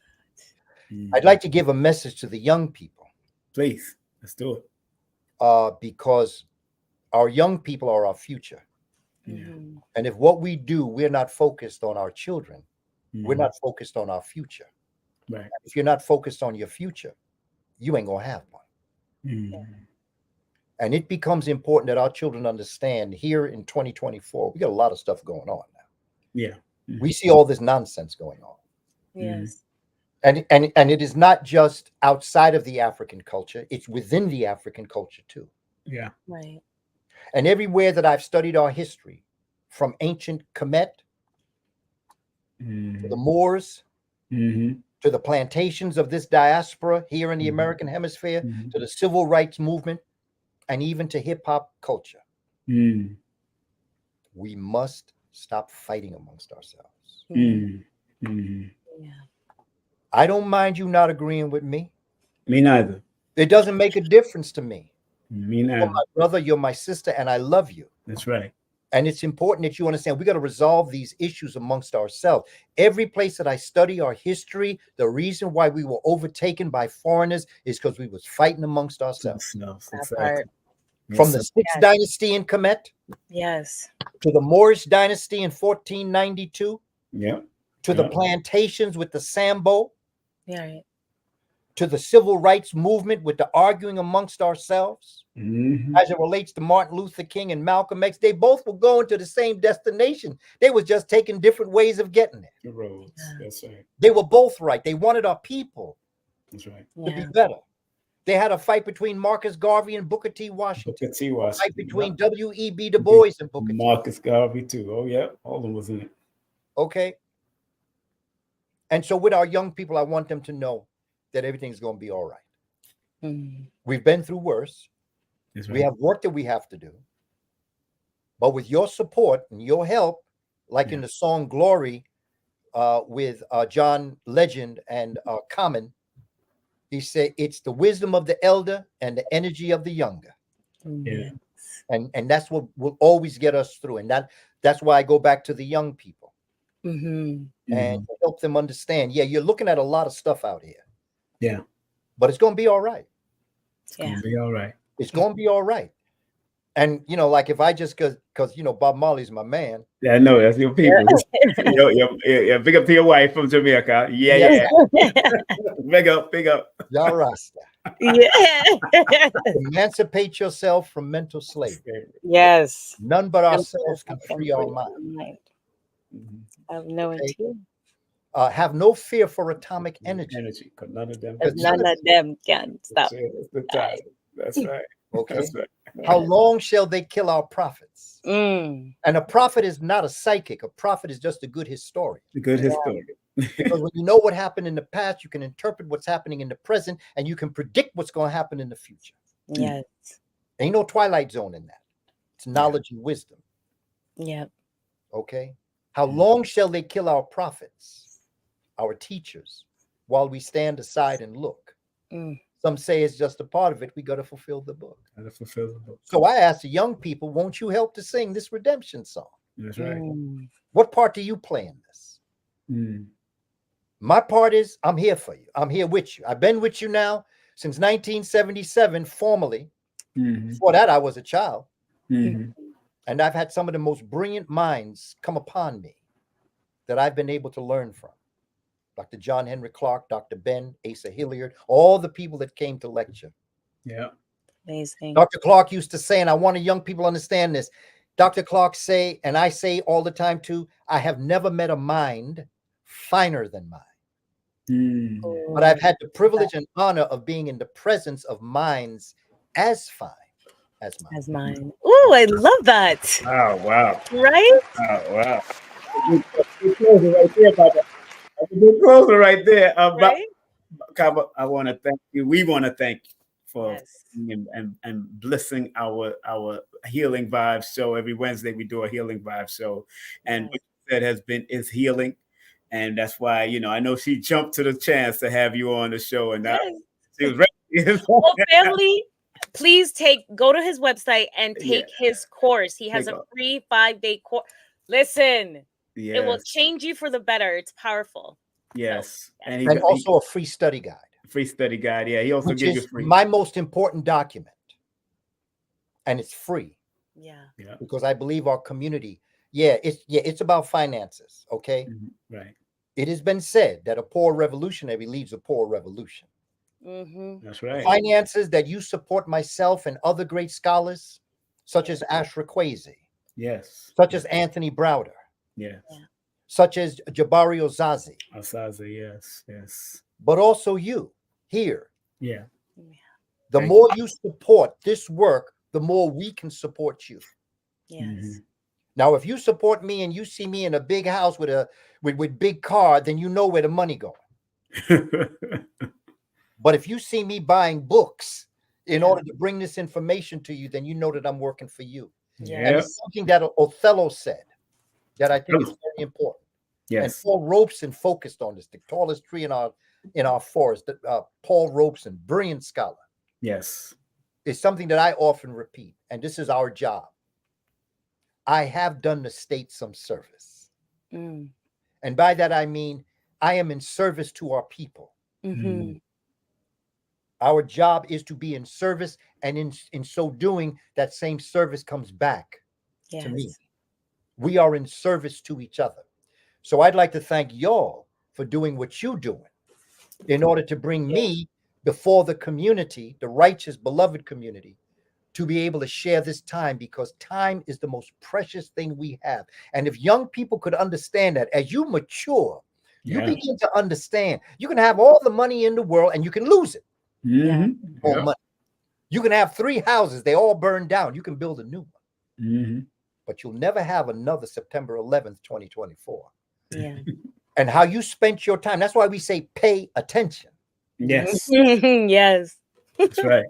that. I'd like to give a message to the young people. Please, let's do it. Because our young people are our future. And if what we do, we're not focused on our children, we're not focused on our future. Right. If you're not focused on your future, you ain't gonna have one. And it becomes important that our children understand here in 2024, we got a lot of stuff going on now. Yeah. We see all this nonsense going on. Yes. And it is not just outside of the African culture, it's within the African culture too. Yeah. Right. And everywhere that I've studied our history, from ancient Kemet to the Moors, to the plantations of this diaspora here in the American hemisphere, to the civil rights movement, and even to hip-hop culture. We must stop fighting amongst ourselves. Yeah. I don't mind you not agreeing with me. Me neither. It doesn't make a difference to me. Me neither. You're my brother, you're my sister, and I love you. That's right. And it's important that you understand we got to resolve these issues amongst ourselves. Every place that I study our history, the reason why we were overtaken by foreigners is because we was fighting amongst ourselves. Exactly. From the Sixth Dynasty in Kemet, to the Moorish Dynasty in 1492, to the plantations with the Sambo, to the civil rights movement with the arguing amongst ourselves, as it relates to Martin Luther King and Malcolm X. They both were going to the same destination. They were just taking different ways of getting there. The roads. That's right. They were both right. They wanted our people to be better. They had a fight between Marcus Garvey and Booker T. Washington. Booker T. Washington. A fight between W.E.B. Du Bois and Booker T. Marcus Garvey too. Oh yeah, all of them was in it. Okay. And so with our young people, I want them to know that everything's going to be all right. We've been through worse. We have work that we have to do. But with your support and your help, like in the song Glory with John Legend and Common, he said, it's the wisdom of the elder and the energy of the younger. And that's what will always get us through. And that's why I go back to the young people and help them understand. Yeah, you're looking at a lot of stuff out here. Yeah. But it's going to be all right. It's going to be all right. It's going to be all right. And, you know, like if I just, because, you know, Bob Marley's my man. Yeah, I know. That's your people. Yeah, big up to your wife from Jamaica. Yeah. Big up. Y'all Rasta. Emancipate yourself from mental slavery. Yes. None but ourselves can free our mind. I have no idea. Have no fear for atomic energy. Because none of them can stop. That's right. Okay. That's right. How long shall they kill our prophets? And a prophet is not a psychic. A prophet is just a good historian. A good historian. Because when you know what happened in the past, you can interpret what's happening in the present, and you can predict what's going to happen in the future. Yes. Ain't no twilight zone in that. It's knowledge and wisdom. Yep. Okay. How long shall they kill our prophets, our teachers, while we stand aside and look? Some say it's just a part of it. We got to fulfill the book. So I ask the young people, won't you help to sing this redemption song? That's right. What part do you play in this? My part is I'm here for you. I'm here with you. I've been with you now since 1977, formally. Before that, I was a child. And I've had some of the most brilliant minds come upon me that I've been able to learn from. Dr. John Henry Clark, Dr. Ben, Asa Hilliard, all the people that came to lecture. Yeah. Amazing. Dr. Clark used to say, and I want young people to understand this, Dr. Clark say, and I say all the time too, I have never met a mind finer than mine. But I've had the privilege and honor of being in the presence of minds as fine as mine. Oh, I love that. Oh, wow. Right? Oh, wow. Good closer right there, Papa. Good closer right there. Right? Kaba, I want to thank you. We want to thank you for and blessing our Healing Vybez show. Every Wednesday we do a Healing Vybez show. And what you said is healing. And that's why, you know, I know she jumped to the chance to have you on the show. And she was ready. Well, family, please go to his website and take his course. He has a free 5-day course. Listen, it will change you for the better. It's powerful. Yes. So, and also a free study guide. Free study guide. Yeah. He also gives you free. My most important document. And it's free. Yeah. Because I believe our community, it's about finances. Okay. Right. It has been said that a poor revolutionary leads a poor revolution. That's right. Finances that you support myself and other great scholars, such as Ashra Kwesi. Yes. Such as Anthony Browder. Yes. Such as Jabari Ozazi. Yes. But also you here. Yeah. The more you support this work, the more we can support you. Yes. Now, if you support me and you see me in a big house with big car, then you know where the money going. But if you see me buying books in order to bring this information to you, then you know that I'm working for you. Yeah. And it's something that Othello said that I think is very important. Yes. And Paul Robeson focused on this, the tallest tree in our forest. Paul Robeson, brilliant scholar. Yes. It's something that I often repeat, and this is our job. I have done the state some service. Mm. And by that, I mean, I am in service to our people. Mm-hmm. Our job is to be in service, and in so doing, that same service comes back to me. We are in service to each other. So I'd like to thank y'all for doing what you're doing in order to bring me before the community, the righteous, beloved community, to be able to share this time, because time is the most precious thing we have. And if young people could understand that, as you mature, you begin to understand. You can have all the money in the world and you can lose it. Mm-hmm. Money. You can have 3 houses, they all burn down. You can build a new one. Mm-hmm. But you'll never have another September 11th, 2024. Yeah. And how you spent your time. That's why we say pay attention. Yes. Yes. That's right.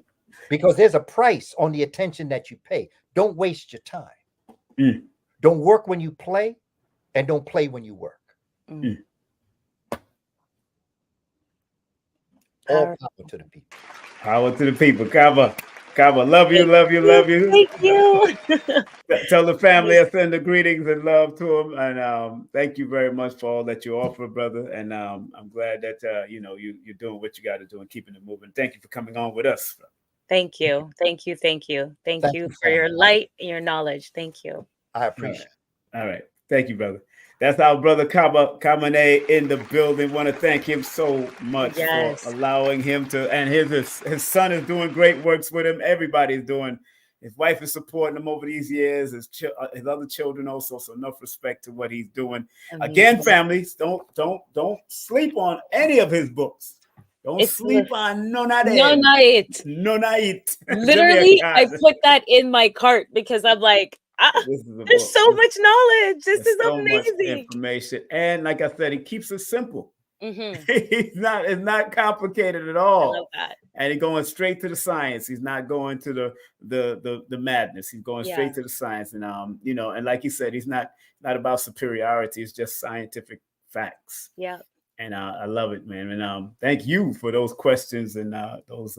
Because there's a price on the attention that you pay. Don't waste your time. Don't work when you play, and don't play when you work. All power to the people. Power to the people. Kaba. Kaba, love you, love you, love you. Thank you. Tell the family I send the greetings and love to them. And thank you very much for all that you offer, brother. And I'm glad that you're doing what you got to do and keeping it moving. Thank you for coming on with us. Thank you. Thank you. Thank you. Thank you for your light and your knowledge. Thank you. I appreciate it. All right. Thank you, brother. That's our brother Kaba Kamene in the building. Want to thank him so much for allowing him to, and his son is doing great works with him. Everybody's doing. His wife is supporting him over these years. His other children also. So enough respect to what he's doing. Again, families, don't sleep on any of his books. Don't sleep on none of it. Literally, I put that in my cart because I'm like, there's so much knowledge. This is so amazing. Much information. And like I said, he keeps it simple. It's not complicated at all. I love that. And he's going straight to the science. He's not going to the madness. He's going straight to the science. And and like he said, he's not about superiority. It's just scientific facts. Yeah. And I love it, man. And thank you for those questions and those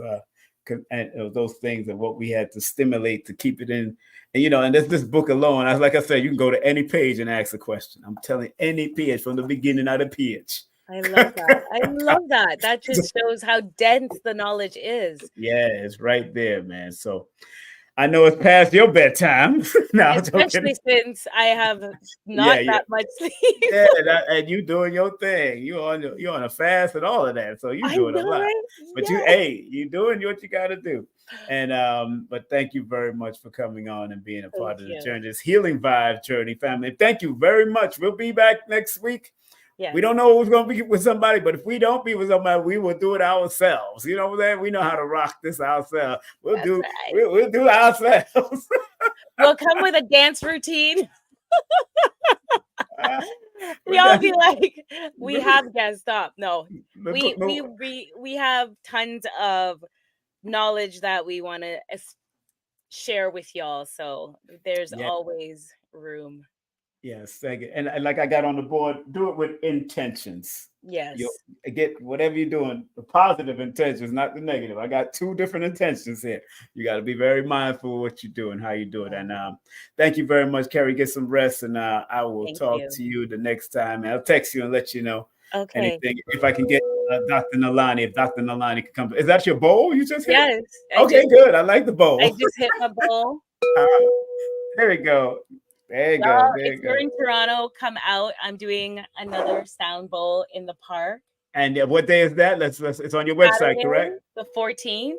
things and what we had to stimulate to keep it in. And this book alone, like I said, you can go to any page and ask a question. I'm telling you, any page from the beginning of the page. I love that. I love that. That just shows how dense the knowledge is. Yeah, it's right there, man. So I know it's past your bedtime. No, especially since I have not that much sleep. And you doing your thing. You're on a fast and all of that. So you're doing a lot. Right? But you're doing what you got to do. And but thank you very much for coming on and being a part of the journey, this Healing Vybez journey, family. Thank you very much. We'll be back next week. Yeah. We don't know who's going to be with somebody, but if we don't be with somebody, we will do it ourselves. You know what I'm saying? We know how to rock this ourselves. We'll do ourselves. We'll come with a dance routine. Y'all be like, we have guests. Stop. No, we have tons of knowledge that we want to share with y'all. So there's always room. Yes, thank you. And like I got on the board, do it with intentions. Yes. Get whatever you're doing, the positive intentions, not the negative. I got 2 different intentions here. You got to be very mindful of what you do and how you do it. And thank you very much, Carrie. Get some rest, and I will talk to you the next time. And I'll text you and let you know anything. If I can get Dr. Nalani, if Dr. Nalani can come. Is that your bowl you just hit? Yes. Okay, good. I like the bowl. I just hit my bowl. There we go. There you go. If you're in Toronto, come out. I'm doing another sound bowl in the park. And what day is that? Let's it's on your website, Saturday, correct? The 14th.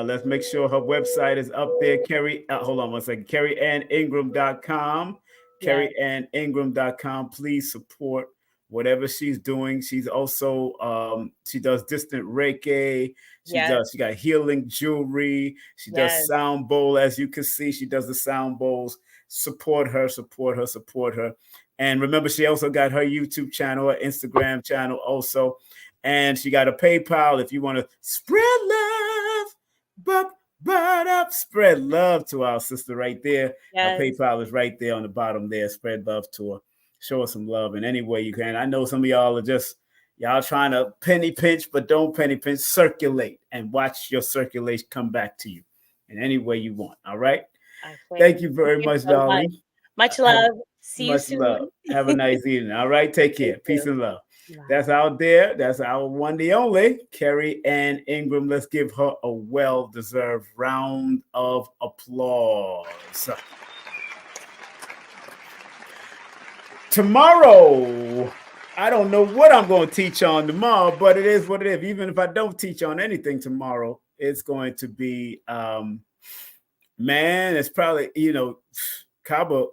Let's make sure her website is up there. Carrie, hold on one second. CarrieAnnIngram.com. CarrieAnnIngram.com. Please support whatever she's doing. She's also she does distant Reiki. She got healing jewelry. She does sound bowl, as you can see. She does the sound bowls. Support her. And remember, she also got her YouTube channel, her Instagram channel also. And she got a PayPal if you want to spread love. Spread love to our sister right there. Yes. Our PayPal is right there on the bottom there. Spread love to her. Show her some love in any way you can. I know some of y'all are just, y'all trying to penny pinch, but don't penny pinch. Circulate and watch your circulation come back to you in any way you want. All right? Thank you very much, darling. Much love. See you soon. Love. Have a nice evening. All right? Take care. Peace and love. Wow. That's out there. That's our one, the only, Carrie Ann Ingram. Let's give her a well-deserved round of applause. Tomorrow, I don't know what I'm going to teach on tomorrow, but it is what it is. Even if I don't teach on anything tomorrow, it's going to be, man, it's probably, you know, Kaba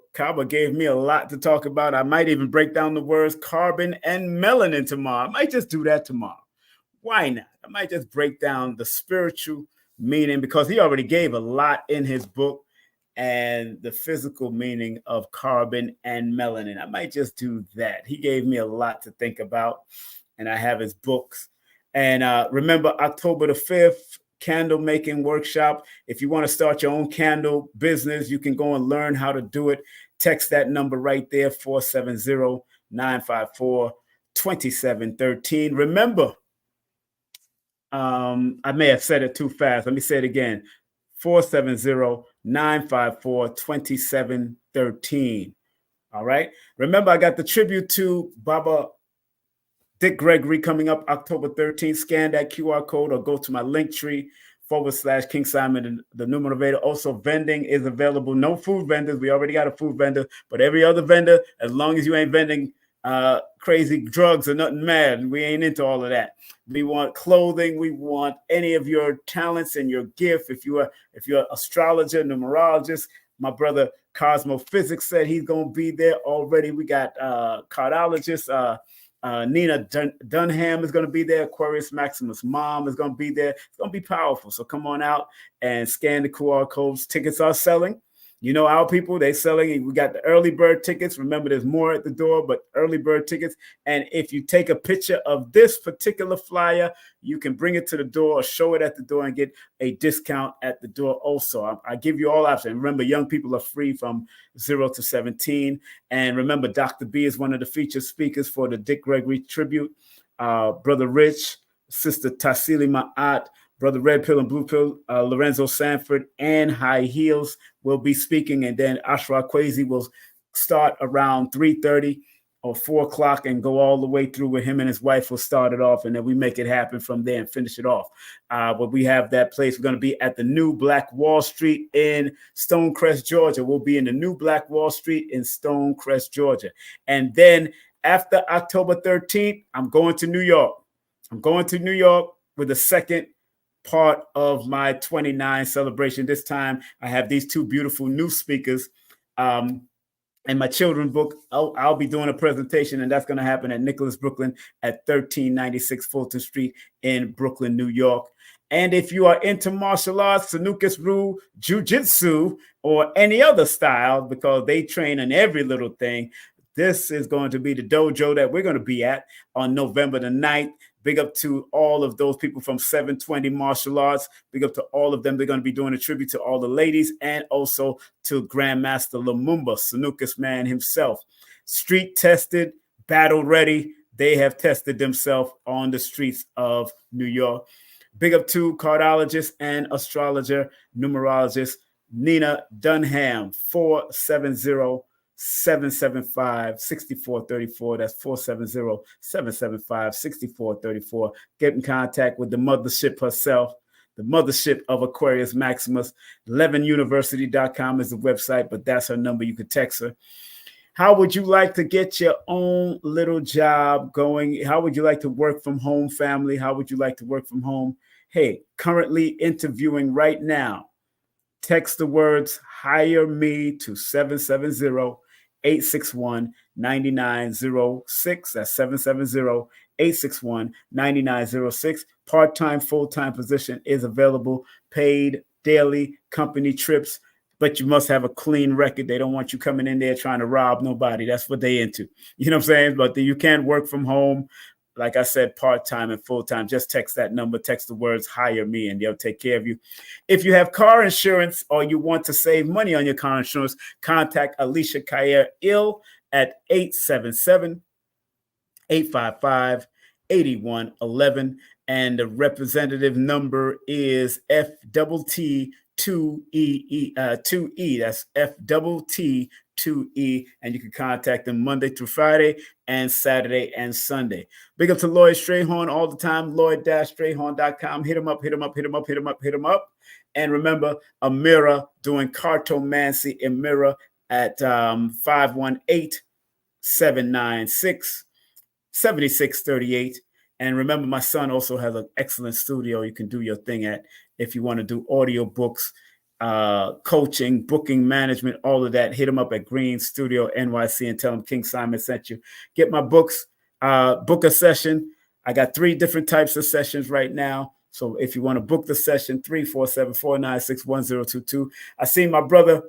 gave me a lot to talk about. I might even break down the words carbon and melanin tomorrow. I might just do that tomorrow. Why not? I might just break down the spiritual meaning, because he already gave a lot in his book, and the physical meaning of carbon and melanin. I might just do that. He gave me a lot to think about, and I have his books. And remember, October the 5th, candle making workshop. If you want to start your own candle business, you can go and learn how to do it. Text that number right there, 470-954-2713. Remember, I may have said it too fast. Let me say it again. 470-954-2713. All right. Remember, I got the tribute to Baba Dick Gregory coming up October 13th. Scan that QR code or go to my link tree /King Simon, the new motivator. Also, vending is available. No food vendors. We already got a food vendor, but every other vendor, as long as you ain't vending crazy drugs or nothing mad, we ain't into all of that. We want clothing. We want any of your talents and your gift. If you're astrologer, numerologist, my brother Cosmo Physics said he's gonna be there already. We got cardiologist. Nina Dunham is going to be there. Aquarius Maximus' mom is going to be there. It's going to be powerful. So come on out and scan the QR codes. Tickets are selling. You know, our people, they're selling. We got the early bird tickets. Remember, there's more at the door, but early bird tickets. And if you take a picture of this particular flyer, you can bring it to the door or show it at the door and get a discount at the door also. I give you all options. Remember, young people are free from 0 to 17. And remember, Dr. B is one of the featured speakers for the Dick Gregory tribute. Brother Rich, Sister Tassili Ma'at, Brother Red Pill and Blue Pill, Lorenzo Sanford, and High Heels will be speaking. And then Ashra Kwesi will start around 3:30 or 4 o'clock and go all the way through with him and his wife will start it off. And then we make it happen from there and finish it off. But we have that place. We're going to be at the New Black Wall Street in Stonecrest, Georgia. We'll be in the New Black Wall Street in Stonecrest, Georgia. And then after October 13th, I'm going to New York. I'm going to New York with the second part of my 29 celebration. This time I have these two beautiful new speakers. And my children's book, I'll be doing a presentation, and that's going to happen at Nicholas Brooklyn at 1396 Fulton Street in Brooklyn, New York. And if you are into martial arts, Sanukas Ryu, Jiu-Jitsu, or any other style, because they train in every little thing, this is going to be the dojo that we're going to be at on November the 9th. Big up to all of those people from 720 Martial Arts. Big up to all of them. They're going to be doing a tribute to all the ladies and also to Grandmaster Lumumba, Sanukas man himself. Street tested, battle ready. They have tested themselves on the streets of New York. Big up to cardiologist and astrologer, numerologist, Nina Dunham, 470-775-6434. That's 470-775-6434. Get in contact with the mothership herself, the mothership of Aquarius Maximus. 11university.com is the website, but that's her number. You can text her. How would you like to get your own little job going? How would you like to work from home, family? How would you like to work from home? Hey, currently interviewing right now. Text the words hire me to 770-861-9906. That's 770-861-9906. Part-time, full-time position is available. Paid daily company trips, but you must have a clean record. They don't want you coming in there trying to rob nobody. That's what they into. You know what I'm saying? But you can work from home. like I said, part-time and full-time, just text that number, text the words hire me, and they'll take care of you. If you have car insurance or you want to save money on your car insurance, contact Alicia Kayer-Ill at 877-855-8111. And the representative number is FTT2E. That's FTT2E. And you can contact them Monday through Friday and Saturday and Sunday. Big up to Lloyd Strayhorn all the time, Lloyd-Strayhorn.com. Hit him up. And remember, Amira doing cartomancy in Mirror at 518-796-7638. And remember, my son also has an excellent studio you can do your thing at if you want to do audio books, coaching, booking, management, all of that. Hit him up at Green Studio NYC and tell him King Simon sent you. Get my books, book a session. I got 3 different types of sessions right now. So if you want to book the session, 347-496-1022. I see my brother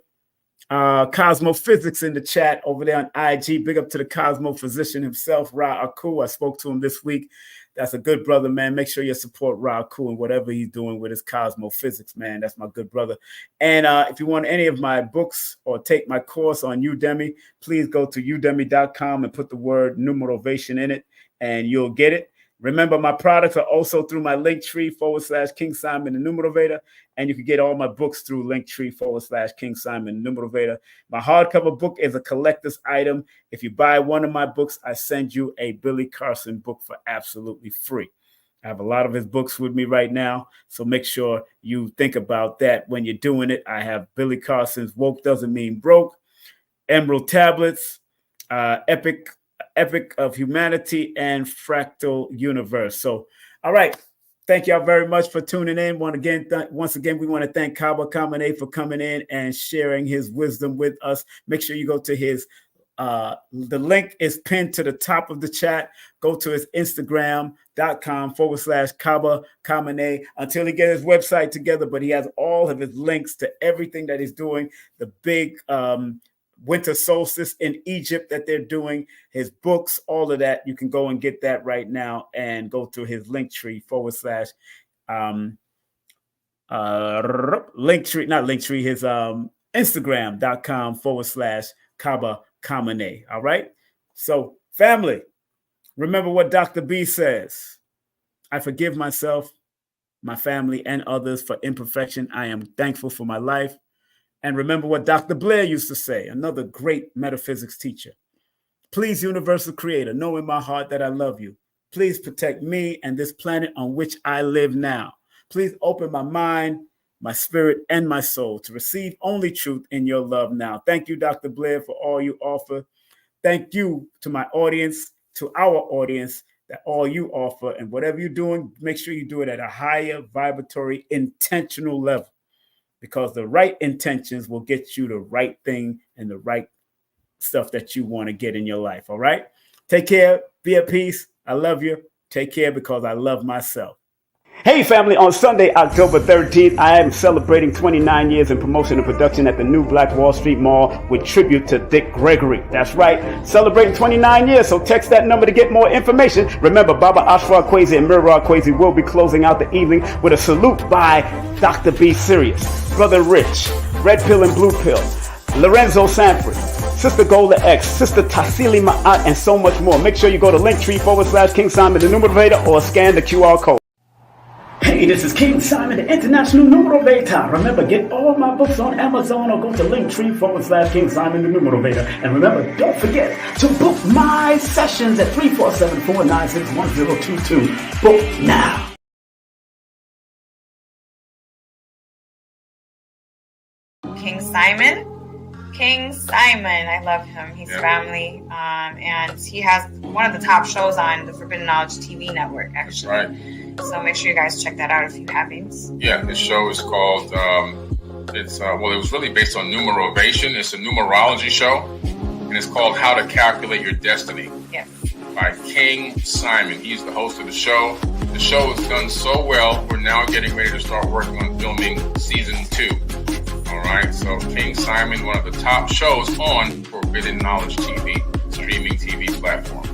Cosmo Physics in the chat over there on IG. Big up to the Cosmo physician himself, Ra Aku. I spoke to him this week. That's a good brother, man. Make sure you support Ra Aku and whatever he's doing with his Cosmo Physics, man. That's my good brother. And if you want any of my books or take my course on Udemy, please go to udemy.com and put the word numerovation in it, and you'll get it. Remember, my products are also through my Linktree /King Simon the Numerovator, and you can get all my books through Linktree /King Simon the Numerovator. My hardcover book is a collector's item. If you buy one of my books, I send you a Billy Carson book for absolutely free. I have a lot of his books with me right now, so make sure you think about that when you're doing it. I have Billy Carson's Woke Doesn't Mean Broke, Emerald Tablets, Epic of Humanity, and Fractal Universe. So, all right. Thank y'all very much for tuning in. Once again, we want to thank Kaba Kamene for coming in and sharing his wisdom with us. Make sure you go to his, the link is pinned to the top of the chat. Go to his Instagram.com/Kaba Kamene until he gets his website together. But he has all of his links to everything that he's doing. The big, winter solstice in Egypt that they're doing, his books, all of that. You can go and get that right now and go to his Linktree his Instagram.com/Kaba Kamene. All right. So, family, remember what Dr. B says. I forgive myself, my family, and others for imperfection. I am thankful for my life. And remember what Dr. Blair used to say, another great metaphysics teacher. Please, universal creator, know in my heart that I love you. Please protect me and this planet on which I live now. Please open my mind, my spirit, and my soul to receive only truth in your love now. Thank you, Dr. Blair, for all you offer. Thank you to my audience, to our audience, that all you offer. And whatever you're doing, make sure you do it at a higher vibratory, intentional level. Because the right intentions will get you the right thing and the right stuff that you want to get in your life. All right. Take care. Be at peace. I love you. Take care because I love myself. Hey family, on Sunday, October 13th, I am celebrating 29 years in promotion and production at the New Black Wall Street Mall with tribute to Dick Gregory. That's right, celebrating 29 years, so text that number to get more information. Remember, Baba Ashra Kwesi and Mirra Kwesi will be closing out the evening with a salute by Dr. B. Sirius, Brother Rich, Red Pill and Blue Pill, Lorenzo Sanford, Sister Golda X, Sister Tassili Ma'at, and so much more. Make sure you go to Linktree /King Simon the Numerovator or scan the QR code. Hey, this is King Simon, the International Numerovator. Remember, get all my books on Amazon or go to Linktree /King Simon the Numerovator. And remember, don't forget to book my sessions at 347-496-1022. Book now. King Simon. I love him. He's family. And he has one of the top shows on the Forbidden Knowledge TV network, actually. That's right. So make sure you guys check that out if you haven't. Yeah, this show is called, it was really based on numerovation. It's a numerology show. And it's called How to Calculate Your Destiny. Yes. By King Simon. He's the host of the show. The show has done so well, we're now getting ready to start working on filming season 2. All right, so King Simon, one of the top shows on Forbidden Knowledge TV, streaming TV platform.